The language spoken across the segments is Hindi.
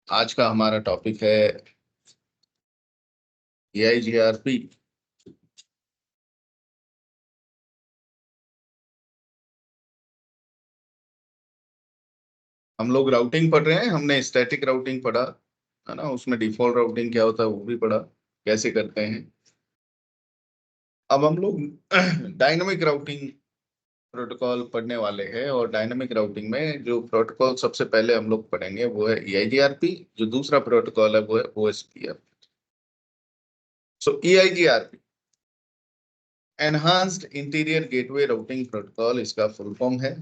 आज का हमारा टॉपिक है EIGRP। हम लोग राउटिंग पढ़ रहे हैं। हमने स्टैटिक राउटिंग पढ़ा है ना, उसमें डिफॉल्ट राउटिंग क्या होता है वो भी पढ़ा, कैसे करते हैं। अब हम लोग डायनामिक राउटिंग प्रोटोकॉल पढ़ने वाले हैं, और डायनामिक राउटिंग में जो प्रोटोकॉल सबसे पहले हम लोग पढ़ेंगे वो है EIGRP। जो दूसरा प्रोटोकॉल है वो है OSPF। सो EIGRP enhanced interior gateway routing protocol, इसका फुल फॉर्म है।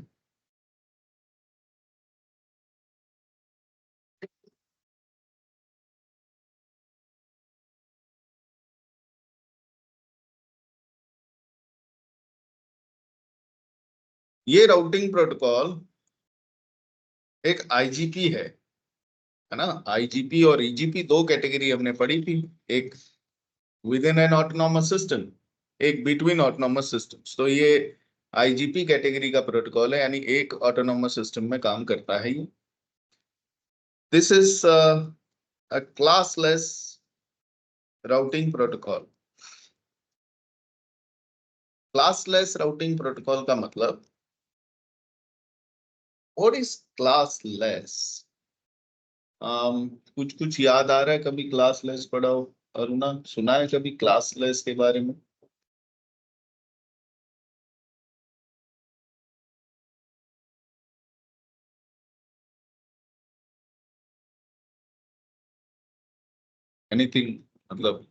ये राउटिंग प्रोटोकॉल एक IGP है ना। IGP और EGP दो कैटेगरी हमने पढ़ी थी, एक with in an autonomous system, एक बिटवीन ऑटोनॉमस सिस्टम्स। तो ये IGP कैटेगरी का प्रोटोकॉल है, यानी एक ऑटोनॉमस सिस्टम में काम करता है ये। This is a classless routing protocol. Classless routing protocol का मतलब, व्हाट इज क्लासलेस? कुछ कुछ याद आ रहा है? कभी क्लासलेस पढ़ा हो अरुणा? सुना है कभी क्लासलेस के बारे में? एनीथिंग, मतलब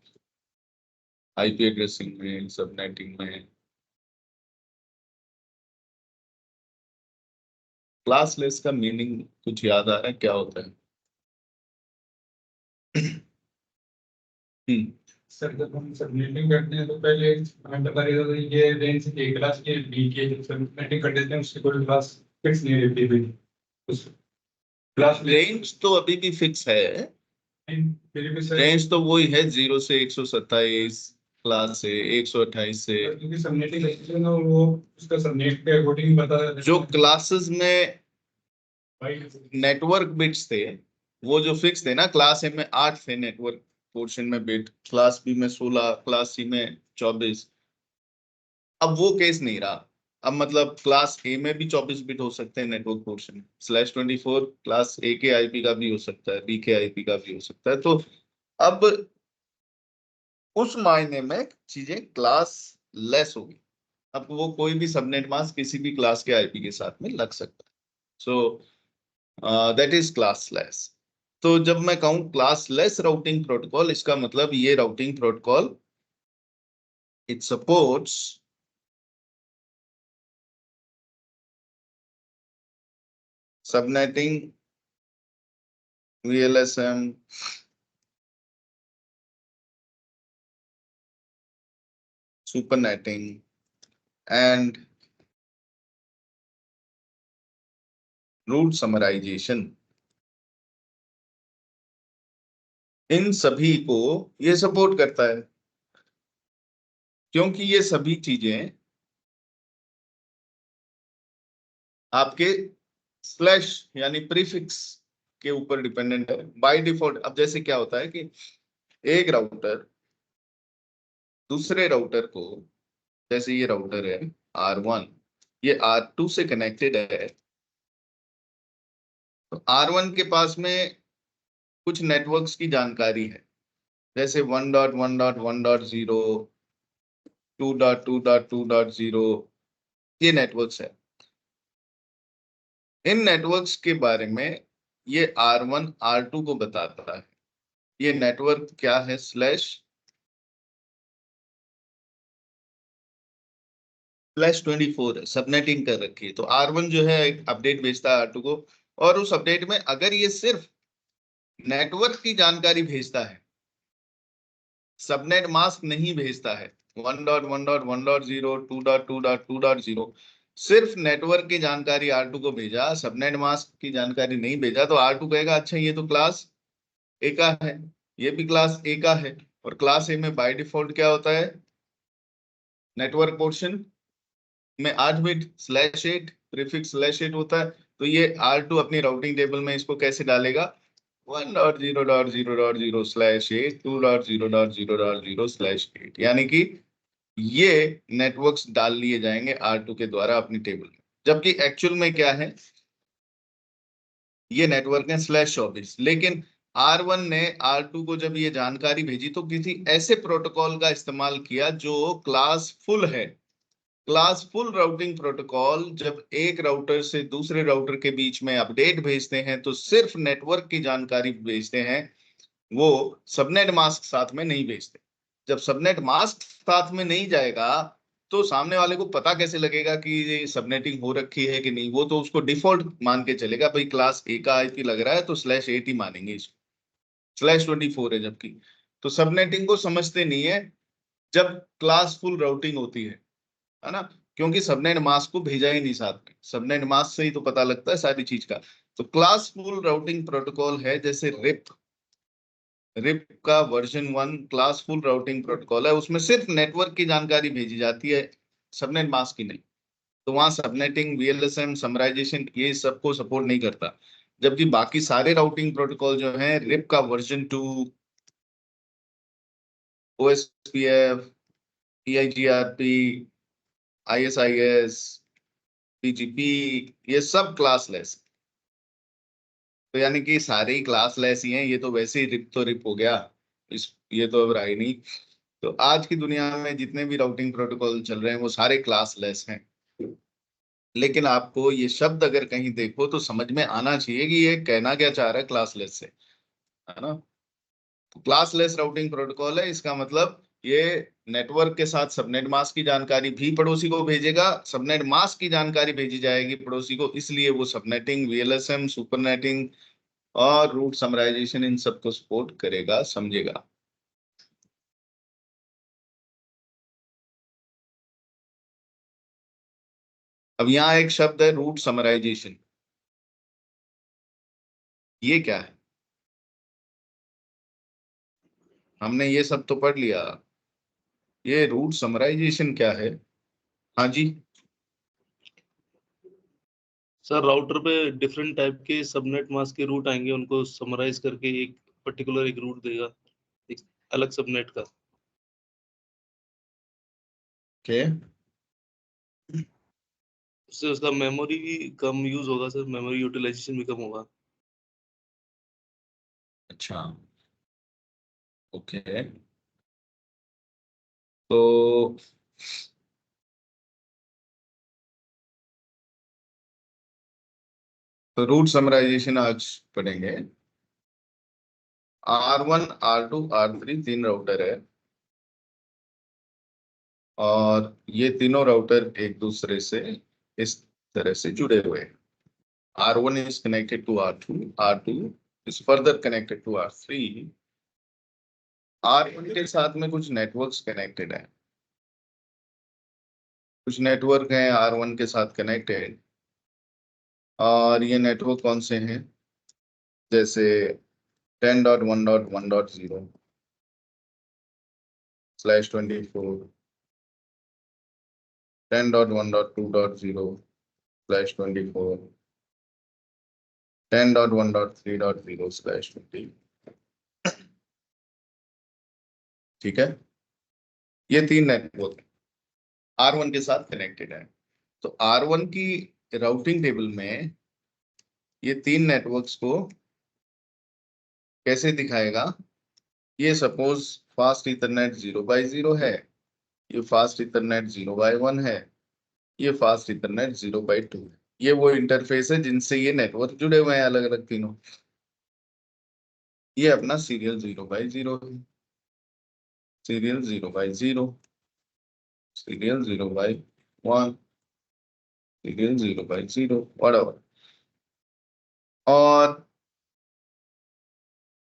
IP एड्रेसिंग में, सबनेटिंग में? क्लासलेस का मीनिंग कुछ याद आ रहा है, क्या होता है? हम्म। सर जब हम सबनेटिंग करते हैं तो पहले हमें पता रहता था कि ये रेंज ए क्लास की बी की, जब सबनेटिंग कर देते हैं उसकी कोई क्लास फिक्स नहीं रहती भाई। उस क्लास रेंज तो अभी भी फिक्स है। फिर भी सर रेंज तो वही है, 0 से 127, क्लास से 128 से। क्योंकि सबनेटिंग करते हैं ना, वो उसका सबनेट के अकॉर्डिंग बता देते जो हैं क्लासेस में भाई। नेटवर्क बिट्स थे वो जो फिक्स थे ना, क्लास ए में 8 थे नेटवर्क पोर्शन में बिट, क्लास B में 16, क्लास C में 24। अब वो केस नहीं रहा। अब मतलब क्लास A में भी 24 बिट हो सकते हैं नेटवर्क पोर्शन, /24 क्लास A के IP का भी हो सकता है, B के IP का भी हो सकता है। तो अब उस मायने में चीजें क्लास लेस होगी। अब वो कोई भी सबनेट मास्क किसी भी क्लास के IP के साथ में लग सकता है। So that is class less. तो जब मैं कहूं क्लास लेस राउटिंग प्रोटोकॉल, इसका मतलब ये routing protocol it supports subnetting, VLSM, supernetting and route summarisation. इन सभी को ये सपोर्ट करता है, क्योंकि ये सभी चीजें आपके स्लैश यानी प्रीफिक्स के ऊपर डिपेंडेंट है बाय डिफॉल्ट। अब जैसे क्या होता है कि एक राउटर दूसरे राउटर को, जैसे ये राउटर है R1, ये R2 से कनेक्टेड है। तो R1 के पास में कुछ नेटवर्क्स की जानकारी है, जैसे 1.1.1.0, 2.2.2.0, ये नेटवर्क्स है। इन नेटवर्क्स के बारे में ये R1 R2 को बताता है ये नेटवर्क क्या है, /24 है, सबनेटिंग कर रखी है। तो R1 जो है एक अपडेट भेजता है R2 को, और उस अपडेट में अगर ये सिर्फ नेटवर्क की जानकारी भेजता है, सबनेट मास्क नहीं भेजता है, 1.1.1.0, 2.2.2.0, सिर्फ नेटवर्क की जानकारी R2 को भेजा, सबनेट मास्क की जानकारी नहीं भेजा, तो R2 कहेगा अच्छा ये तो क्लास A का है, ये भी क्लास A का है। और क्लास A में बाय डिफॉल्ट क्या होता है, नेटवर्क पोर्शन में 8 बिट /8 प्रीफिक्स /8 होता है। तो ये R2 अपनी राउटिंग टेबल में इसको कैसे डालेगा, 1.0.0.0/8 2.0.0.0/8 यानी कि ये नेटवर्क्स डाल लिए जाएंगे R2 के द्वारा अपनी टेबल में, जबकि एक्चुअल में क्या है, ये नेटवर्क है /24। लेकिन R1 ने R2 को जब ये जानकारी भेजी तो किसी ऐसे प्रोटोकॉल का इस्तेमाल किया जो क्लास फुल है। क्लास फुल राउटिंग प्रोटोकॉल जब एक राउटर से दूसरे राउटर के बीच में अपडेट भेजते हैं तो सिर्फ नेटवर्क की जानकारी भेजते हैं, वो सबनेट मास्क साथ में नहीं भेजते। जब सबनेट मास्क साथ में नहीं जाएगा तो सामने वाले को पता कैसे लगेगा कि ये सबनेटिंग हो रखी है कि नहीं? वो तो उसको डिफॉल्ट मान के चलेगा, भाई क्लास ए का आईपी लग रहा है तो /8 ही मानेंगे इसको, /24 है जबकि। तो सबनेटिंग को समझते नहीं है जब क्लास फुल राउटिंग होती है ना, क्योंकि सबनेट मास्क को भेजा ही नहीं साथ में। सबनेट मास्क से ही तो पता लगता है सारी चीज का। तो क्लास फुल राउटिंग प्रोटोकॉल है जैसे रिप। रिप का version 1 class full routing protocol है, उसमें सिर्फ नेटवर्क की जानकारी भेजी जाती है, सबनेट मास्क की नहीं। तो वहां सबनेटिंग, वीएलएसएम, समराइजेशन ये सबको सपोर्ट नहीं करता। जबकि बाकी सारे राउटिंग प्रोटोकॉल जो हैं, रिप का वर्जन 2, ओएसपीएफ, पीआईजीआरपी, आईएसआईएस, पीजीपी, ये सब क्लासलेस। तो यानी कि सारे ही क्लासलेस ही हैं। ये तो वैसे ही रिप तो रिप हो गया, इस ये तो अब रहा ही नहीं। तो आज की दुनिया में जितने भी राउटिंग प्रोटोकॉल चल रहे हैं वो सारे क्लासलेस हैं। लेकिन आपको ये शब्द अगर कहीं देखो तो समझ में आना चाहिए कि ये कहना क्या चाह रहा है क्लासलेस से, है ना। तो क्लासलेस राउटिंग प्रोटोकॉल है, इसका मतलब ये नेटवर्क के साथ सबनेट मास्क की जानकारी भी पड़ोसी को भेजेगा, सबनेट मास्क की जानकारी भेजी जाएगी पड़ोसी को, इसलिए वो सबनेटिंग, वीएलएसएम, सुपरनेटिंग और रूट समराइजेशन इन सबको सपोर्ट करेगा, समझेगा। अब यहाँ एक शब्द है रूट समराइजेशन, ये क्या है? हमने ये सब तो पढ़ लिया, ये रूट समराइजेशन क्या है? हाँ जी। सर राउटर पे डिफरेंट टाइप के सबनेट मास्क के रूट आएंगे, उनको समराइज करके एक पर्टिकुलर एक रूट देगा एक अलग सबनेट का। ओके, उससे उसका मेमोरी भी कम यूज होगा सर, मेमोरी यूटिलाइजेशन भी कम होगा। अच्छा, ओके। तो रूट समराइजेशन आज पढ़ेंगे। R1, R2, R3 तीन राउटर है और ये तीनों राउटर एक दूसरे से इस तरह से जुड़े हुए हैं। R1 is connected to R2, R2 is further connected to R3। R1 के साथ में कुछ नेटवर्क्स कनेक्टेड हैं, कुछ नेटवर्क हैं R1 के साथ कनेक्टेड। और ये नेटवर्क कौन से हैं? जैसे 10.1.1.0/24, 10.1.2.0/24, 10.1.3.0/20। ठीक है, ये तीन नेटवर्क R1 के साथ कनेक्टेड है। तो R1 की राउटिंग टेबल में ये तीन नेटवर्क्स को कैसे दिखाएगा? ये सपोज फास्ट इथरनेट 0/0 है, ये फास्ट इथरनेट 0/1 है, ये फास्ट इथरनेट 0/2 है। ये वो इंटरफेस है जिनसे ये नेटवर्क जुड़े हुए हैं अलग अलग तीनों। ये अपना सीरियल 0/0 है, सीरियल 0/0, सीरियल 0/1, सीरियल 0/0 whatever। और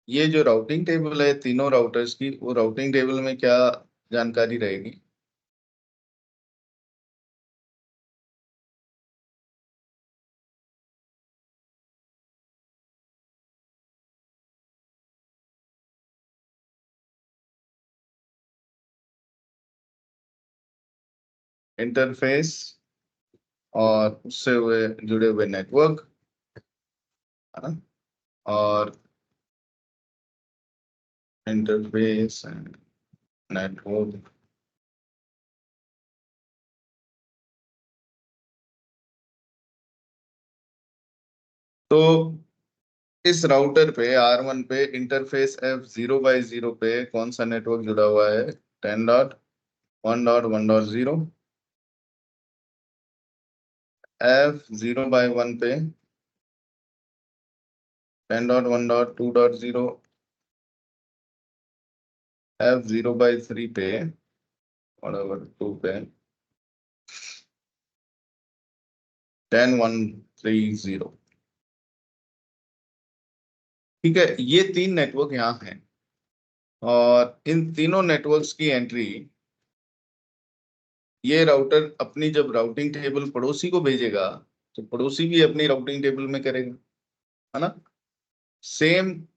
ये जो राउटिंग टेबल है तीनों राउटर्स की, वो राउटिंग टेबल में क्या जानकारी रहेगी? इंटरफेस और उससे हुए जुड़े हुए नेटवर्क, है ना, और इंटरफेस एंड नेटवर्क। तो इस राउटर पे R1 पे इंटरफेस F0/0 पे कौन सा नेटवर्क जुड़ा हुआ है? 10.1.1.0। F0/1 पे 10.1.2.0। F0/3 पे 2 पे 10.1.3.0। ठीक है, ये 3 नेटवर्क यहाँ हैं और इन तीनों नेटवर्क्स की एंट्री ये राउटर अपनी जब राउटिंग टेबल पड़ोसी को भेजेगा तो पड़ोसी भी अपनी राउटिंग टेबल में करेगा, है ना? सेम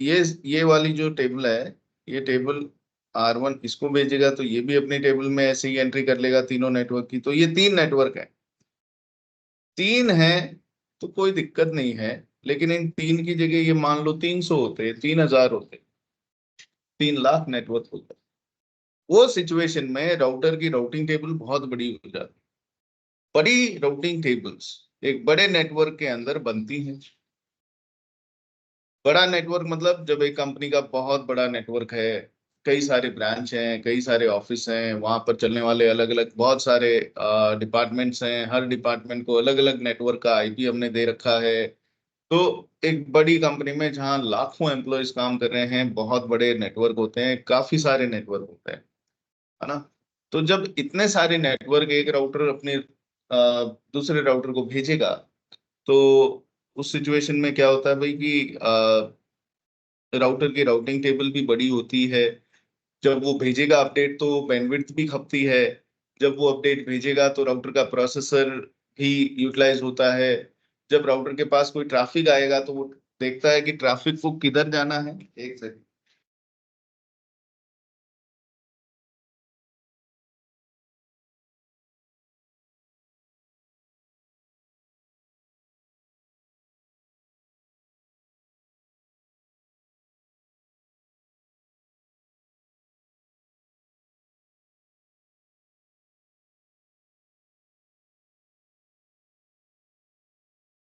ये वाली जो टेबल है, ये टेबल R1 इसको भेजेगा तो ये भी अपनी टेबल में ऐसे ही एंट्री कर लेगा तीनों नेटवर्क की। तो ये 3 नेटवर्क है, 3 है तो कोई दिक्कत नहीं है। लेकिन इन 3 की जगह ये मान लो 300 होते, 3000 होते, 3 लाख नेटवर्क होते, वो सिचुएशन में राउटर की राउटिंग टेबल बहुत बड़ी हो जाती। बड़ी राउटिंग टेबल्स एक बड़े नेटवर्क के अंदर बनती हैं। बड़ा नेटवर्क मतलब जब एक कंपनी का बहुत बड़ा नेटवर्क है, कई सारे ब्रांच हैं, कई सारे ऑफिस हैं, वहां पर चलने वाले अलग अलग बहुत सारे डिपार्टमेंट्स हैं, हर डिपार्टमेंट को अलग अलग नेटवर्क का आईपी हमने दे रखा है। तो एक बड़ी कंपनी में जहाँ लाखों एम्प्लॉयज काम कर रहे हैं, बहुत बड़े नेटवर्क होते हैं, काफी सारे नेटवर्क होते हैं, है ना? तो जब इतने सारे नेटवर्क एक राउटर अपने दूसरे राउटर को भेजेगा तो उस सिचुएशन में क्या होता है भाई कि राउटर की राउटिंग टेबल भी बड़ी होती है। जब वो भेजेगा अपडेट तो बैंडविड्थ भी खपती है। जब वो अपडेट भेजेगा तो राउटर का प्रोसेसर भी यूटिलाइज होता है। जब राउटर के पास कोई ट्रैफिक आएगा तो वो देखता है कि ट्रैफिक को किधर जाना है। एक सेकंड,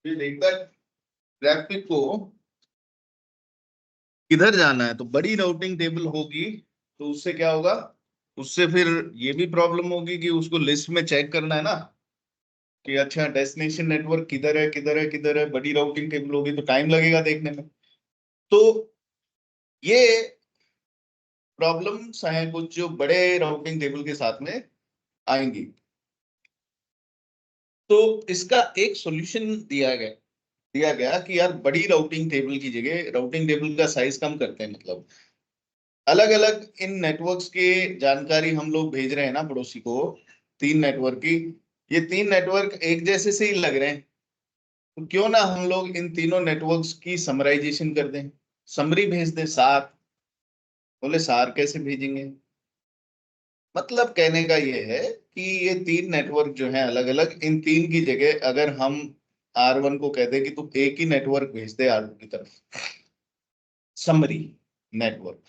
ये देखता है ट्रैफिक को किधर जाना है। तो बड़ी राउटिंग टेबल होगी तो उससे क्या होगा, उससे फिर ये भी प्रॉब्लम होगी कि उसको लिस्ट में चेक करना है ना कि अच्छा डेस्टिनेशन नेटवर्क किधर है किधर है किधर है। बड़ी राउटिंग टेबल होगी तो टाइम लगेगा देखने में। तो ये प्रॉब्लम्स हैं कुछ जो बड़े राउटिंग टेबल के साथ में आएंगी। तो इसका एक सॉल्यूशन दिया गया कि यार बड़ी राउटिंग टेबल की जगह राउटिंग टेबल का साइज कम करते हैं। मतलब अलग अलग इन नेटवर्क्स के जानकारी हम लोग भेज रहे हैं ना पड़ोसी को, 3 नेटवर्क की। ये 3 नेटवर्क एक जैसे से ही लग रहे हैं, तो क्यों ना हम लोग इन तीनों नेटवर्क्स की समराइजेशन कर दें, समरी भेज दें, सार। बोले सार कैसे भेजेंगे? मतलब कहने का ये है कि ये 3 नेटवर्क जो हैं अलग अलग, इन 3 की जगह अगर हम R1 को कह दें कि तू एक ही नेटवर्क भेज दे R2 की तरफ, समरी नेटवर्क।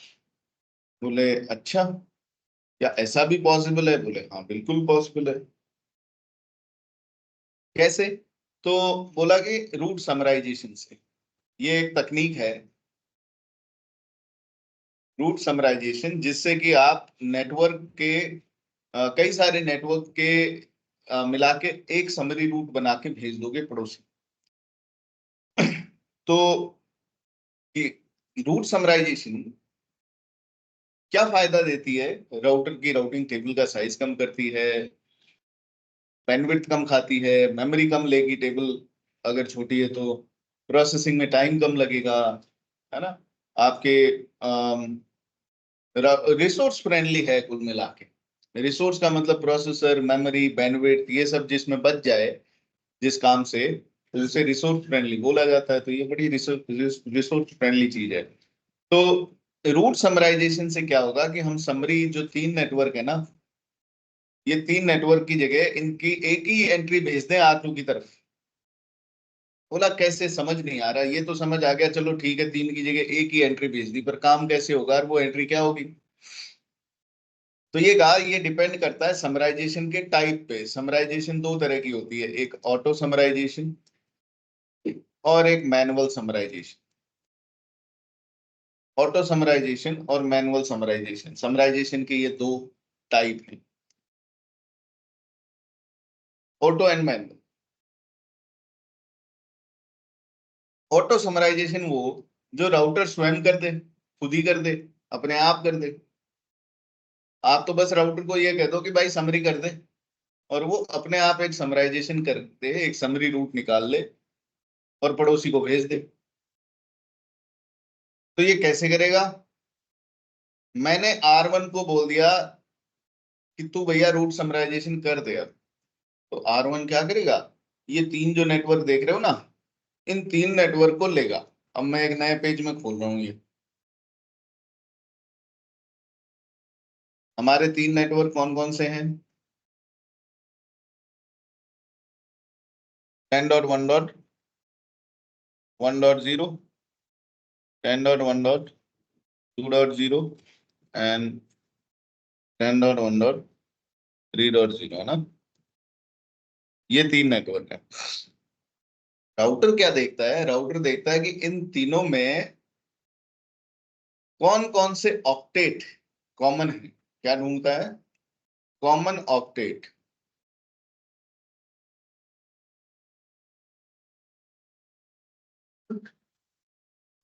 बोले अच्छा, क्या ऐसा भी पॉसिबल है? बोले हाँ बिल्कुल पॉसिबल है। कैसे? तो बोला कि रूट समराइजेशन से। ये एक तकनीक है रूट समराइजेशन, जिससे कि आप नेटवर्क के कई सारे नेटवर्क के मिला के एक समरी रूट बना के भेज दोगे पड़ोसी। तो रूट समराइजेशन क्या फायदा देती है? राउटर की राउटिंग टेबल का साइज कम करती है, बैंडविड्थ कम खाती है, मेमोरी कम लेगी टेबल अगर छोटी है तो, प्रोसेसिंग में टाइम कम लगेगा, है ना? आपके रिसोर्स फ्रेंडली है कुल मिला के। रिसोर्स का मतलब प्रोसेसर, मेमोरी, बैंडविड्थ, ये सब जिसमें बच जाए जिस काम से, तो उसे रिसोर्स फ्रेंडली बोला जाता है। तो ये बड़ी रिसोर्स फ्रेंडली चीज है। तो रूट समराइजेशन से क्या होगा कि हम समरी जो 3 नेटवर्क है ना, ये 3 नेटवर्क की जगह इनकी एक ही एंट्री भेज दें R2 की तरफ। बोला कैसे, समझ नहीं आ रहा। ये तो समझ आ गया, चलो ठीक है, 3 की जगह एक ही एंट्री भेज दी, पर काम कैसे होगा और वो एंट्री क्या होगी। तो ये कहा ये डिपेंड करता है समराइजेशन के टाइप पे। समराइजेशन दो तरह की होती है, एक ऑटो समराइजेशन और एक मैनुअल समराइजेशन। ऑटो समराइजेशन और मैनुअल समराइजेशन, समराइजेशन के ये दो टाइप हैं, auto and manual. Auto summarization वो जो राउटर स्वयं कर दे, खुद ही कर दे, अपने आप कर दे। आप तो बस राउटर को ये कह दो कि भाई समरी कर दे, और वो अपने आप एक समराइजेशन कर दे, एक समरी रूट निकाल ले और पड़ोसी को भेज दे। तो ये कैसे करेगा। मैंने R1 को बोल दिया कि तू भैया रूट समराइजेशन कर दे अब। तो R1 क्या करेगा, ये 3 जो नेटवर्क देख रहे हो ना, इन 3 नेटवर्क को लेगा। अब मैं एक नए पेज में खोल रहा हूँ, ये हमारे 3 नेटवर्क कौन कौन से हैं। 10.1.1.0, 10.1.2.0 एंड 10.1.3.0 है ना। ये 3 नेटवर्क है। राउटर क्या देखता है, राउटर देखता है कि इन तीनों में कौन कौन से ऑक्टेट कॉमन है। क्या ढूंढता है, कॉमन ऑक्टेट।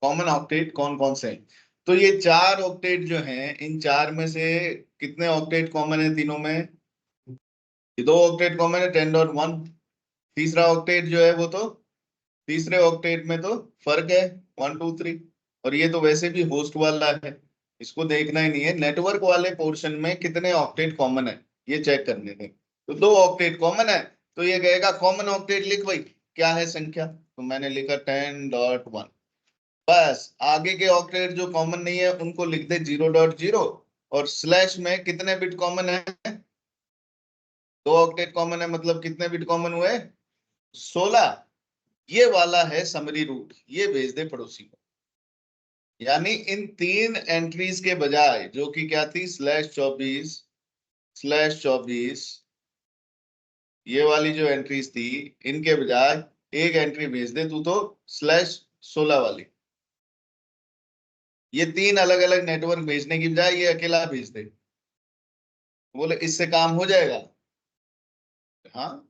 कॉमन ऑक्टेट कौन कौन से हैं। तो ये 4 ऑक्टेट जो हैं, इन 4 में से कितने ऑक्टेट कॉमन है तीनों में। ये 2 ऑक्टेट कॉमन है, 10.1। तीसरा ऑक्टेट जो है वो तो तीसरे ऑक्टेट में तो फर्क है 1 2 3। और ये तो वैसे भी होस्ट वाला है, इसको देखना ही नहीं है। नेटवर्क वाले पोर्शन में कितने ऑक्टेट कॉमन है ये चेक करने थे। तो 2 ऑक्टेट कॉमन है, तो ये कहेगा कॉमन ऑक्टेट लिख भाई, क्या है संख्या। तो मैंने लिखा 10.1। बस आगे के ऑक्टेट जो कॉमन नहीं है उनको लिख दे 0.0। और स्लैश में कितने बिट कॉमन है, 2 ऑक्टेट कॉमन है, मतलब कितने बिट कॉमन हुए, 16। ये वाला है समरी रूट, ये भेज दे पड़ोसी को। यानी इन 3 एंट्रीज के बजाय, जो कि क्या थी /24/24, ये वाली जो एंट्रीज थी, इनके बजाय एक एंट्री भेज दे तू तो /16 वाली। ये 3 अलग अलग नेटवर्क भेजने की बजाय ये अकेला भेज दे। बोले इससे काम हो जाएगा। हाँ,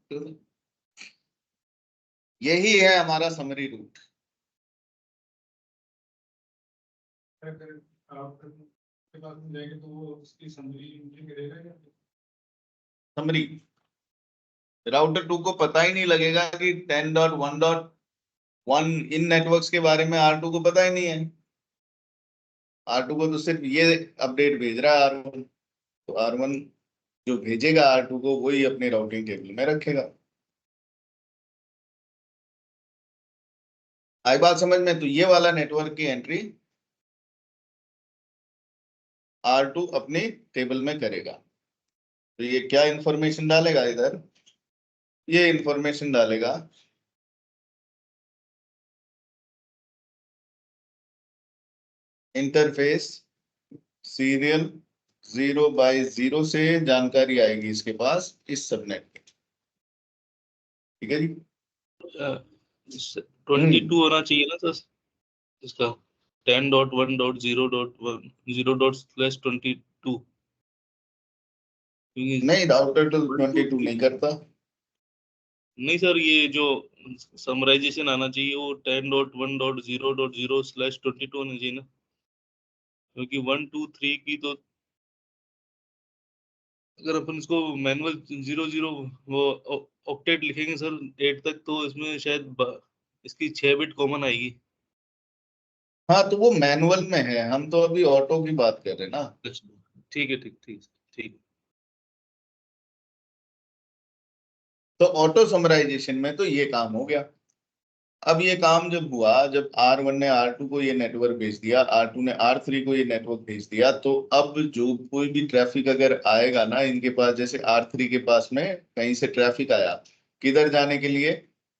यही है हमारा समरी रूट। अगर आप के पास में जाएंगे तो वो उसकी समरी करेगा क्या? समरी राउटर 2 को पता ही नहीं लगेगा कि 10.1.1 इन नेटवर्क्स के बारे में R2 को पता ही नहीं है। R2 को तो सिर्फ ये अपडेट भेज रहा है R1। तो R1 जो भेजेगा R2 को, वही अपने राउटिंग टेबल में रखेगा। आई बात समझ में। तो ये वाला नेटवर्क की एंट्री R2 अपने टेबल में करेगा। तो ये क्या इंफॉर्मेशन डालेगा इधर, ये इंफॉर्मेशन डालेगा इंटरफेस सीरियल 0/0 से जानकारी आएगी इसके पास इस सबनेट की। ठीक है जी। 22 होना चाहिए ना सर इसका, 10.1.0.1 0/22। नहीं, राउटर तो 22 नहीं करता। नहीं सर, ये जो समराइजेशन आना चाहिए वो 10.1.0.0/22 होना चाहिए ना, क्योंकि 1 2 3 की तो अगर अपन इसको मैनुअल 0 0 वो ऑक्टेट लिखेंगे सर 8 तक, तो इसमें शायद इसकी 6 बिट कॉमन आएगी। हाँ, तो वो मैनुअल में है, हम तो अभी ऑटो की बात कर रहे हैं ना। अच्छा, ठीक है, ठीक ठीक ठीक। तो ऑटो समराइजेशन में तो ये काम हो गया। अब ये काम जब हुआ, जब R1 ने R2 को ये नेटवर्क भेज दिया, R2 ने R3 को ये नेटवर्क भेज दिया, तो अब जो कोई भी ट्रैफिक अगर आएगा ना इनके पास, जैसे R3 के पास में कहीं से ट्रैफिक आया, किधर जाने के लिए,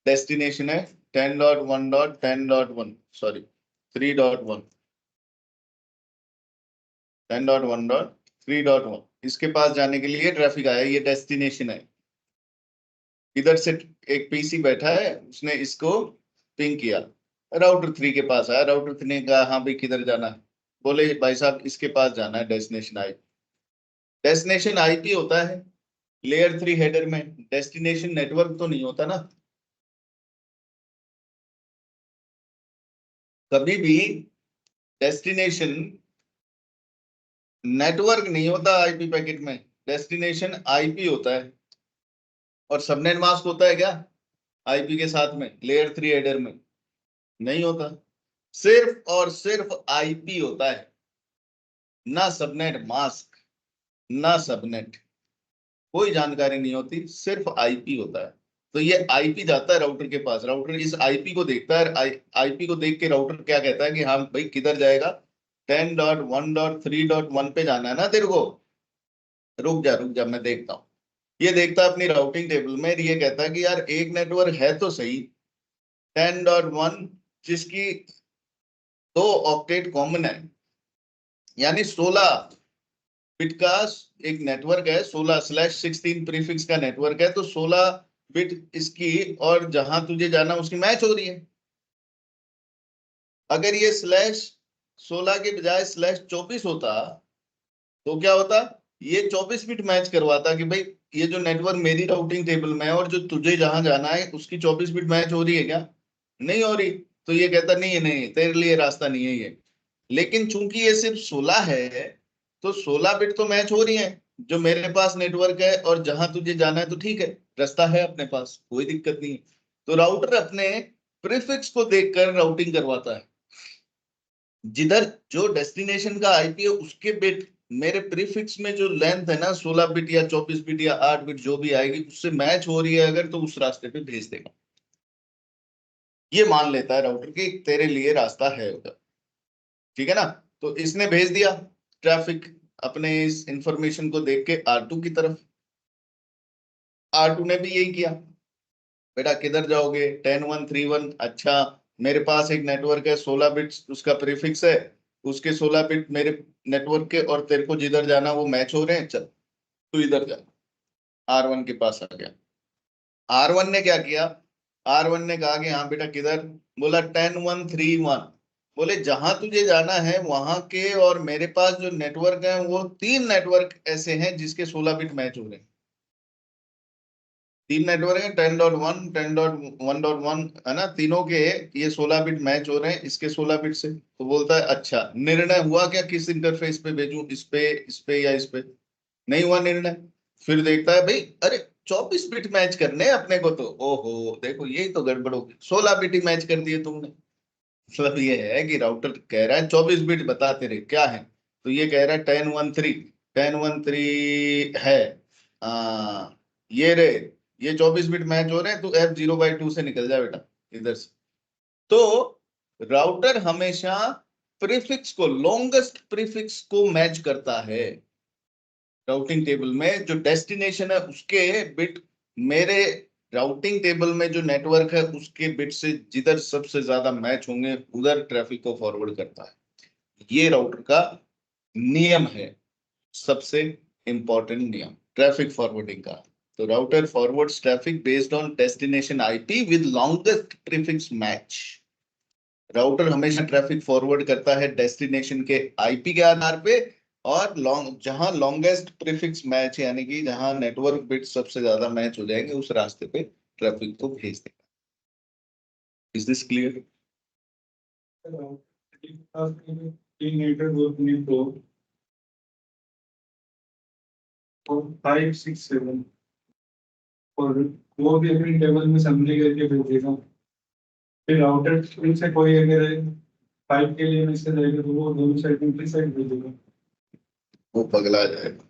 डेस्टिनेशन है 10.1.10.1 सॉरी 3.1 10.1.3.1 इसके पास जाने के लिए ट्रैफिक आया, ये डेस्टिनेशन है। इधर से एक पीसी बैठा है, उसने इसको पिंग किया, राउटर 3 के पास आया, राउटर 3 ने कहा हाँ भाई किधर जाना है, बोले भाई साहब इसके पास जाना है, डेस्टिनेशन आईपी होता है लेयर 3 हेडर में, डेस्टिनेशन नेटवर्क तो नहीं होता ना। कभी भी डेस्टिनेशन नेटवर्क नहीं होता आईपी पैकेट में, डेस्टिनेशन आईपी होता है। और सबनेट मास्क होता है क्या आईपी के साथ में लेयर 3 हेडर में? नहीं होता, सिर्फ और सिर्फ आईपी होता है, ना सबनेट मास्क ना सबनेट, कोई जानकारी नहीं होती, सिर्फ आईपी होता है। तो ये आईपी जाता है राउटर के पास, राउटर इस आईपी को देखता है, आईपी को देख के राउटर क्या कहता है कि हाँ भाई किधर जाएगा, 10.1.3.1 पे जाना है ना तेरे को, रुक जा मैं देखता हूँ। ये देखता है अपनी राउटिंग टेबल में, ये कहता है कि यार एक नेटवर्क है तो सही 10.1 जिसकी 2 ऑक्टेट कॉमन है, यानी 16 बिट का एक नेटवर्क है, 16/16 प्रीफिक्स का नेटवर्क है, तो 16 बिट इसकी और जहां तुझे जाना उसकी मैच हो रही है। अगर ये /16 के बजाय /24 होता तो क्या होता, ये 24 बिट मैच करवाता कि भाई ये जो नेटवर्क मेरी राउटिंग टेबल में है और जो तुझे जहां जाना है उसकी 24 बिट मैच हो रही है क्या? नहीं हो रही, तो ये कहता नहीं नहीं तेरे लिए रास्ता नहीं है ये। लेकिन चूंकि ये सिर्फ 16 है तो 16 बिट तो मैच हो रही है, जो मेरे पास नेटवर्क है और जहां तुझे जाना है, तो ठीक है रास्ता है अपने पास, कोई दिक्कत नहीं है। तो राउटर अपने प्रीफिक्स को देखकर राउटिंग करवाता है, जिधर जो डेस्टिनेशन का आईपी है उसके बिट मेरे प्रीफिक्स में जो लेंथ है ना 16 बिट या 24 बिट या 8 बिट जो भी आएगी उससे मैच हो रही है अगर, तो उस रास्ते पे भेज देगा। ये मान लेता है राउटर कि तेरे लिए रास्ता है उधर, ठीक है ना। तो इसने भेज दिया ट्रैफिक अपने इस इंफॉर्मेशन को देख के R2 की तरफ, R2 ने भी यही किया, बेटा किधर जाओगे 10.1.3.1, अच्छा मेरे पास एक नेटवर्क है 16 बिट उसका प्रीफिक्स है, उसके 16 बिट मेरे नेटवर्क के और तेरे को जिधर जाना वो मैच हो रहे हैं, चल तू इधर जा। R1 के पास आ गया, R1 ने क्या किया, R1 ने कहा कि हाँ बेटा किधर, बोला 10.1.3.1, बोले जहां तुझे जाना है वहां के और मेरे पास जो नेटवर्क है वो 3 नेटवर्क ऐसे हैं जिसके 16 बिट मैच हो रहे हैं, 3 नेटवर्क है 10.1 10.1.1 है ना, तीनों के ये 16 बिट मैच हो रहे हैं इसके 16 बिट से। तो बोलता है अच्छा निर्णय हुआ क्या, किस इंटरफेस पे भेजूं, इस पे या इस पे? नहीं हुआ निर्णय। फिर देखता है भाई अरे 24 बिट मैच करने हैं अपने को, तो ओहो देखो यही तो गड़बड़ होगी, 16 बिट ही मैच कर दिए तुमने। मतलब ये है कि राउटर कह रहा है 24 बिट बता तेरे क्या है, तो ये कह रहा है 10.1.3 है, आ, ये रे ये 24 बिट मैच हो रहे हैं, तू F0/2 से निकल जा बेटा इधर से। तो राउटर हमेशा प्रीफिक्स को, लॉन्गेस्ट प्रीफिक्स को मैच करता है राउटिंग टेबल में, जो डेस्टिनेशन है उसके बिट मेरे राउटिंग टेबल में जो नेटवर्क है उसके बिट से जिधर सबसे ज्यादा मैच होंगे उधर ट्रैफिक को फॉरवर्ड करता है। ये राउटर का नियम है, सबसे इंपॉर्टेंट नियम ट्रैफिक फॉरवर्डिंग का। तो router forwards traffic based on destination IP with longest prefix match. Router हमेशा ट्रैफिक फॉरवर्ड करता है डेस्टिनेशन के आईपी के आधार पे, और जहां लॉन्गेस्ट प्रीफिक्स मैच यानी कि जहां नेटवर्क बिट सबसे ज्यादा मैच हो जाएंगे उस रास्ते पे ट्रैफिक को भेज देगा। Is this clear? तीन नेटवर्क में तो 5 6 7 और वो भी अपनी टेबल में समझे करके भेजेगा। फिर राउटर से कोई अगर 5 के लिए मैसेज आएगा तो वो दोनों साइड में साइड भेजेगा। वो पगला जाएगा।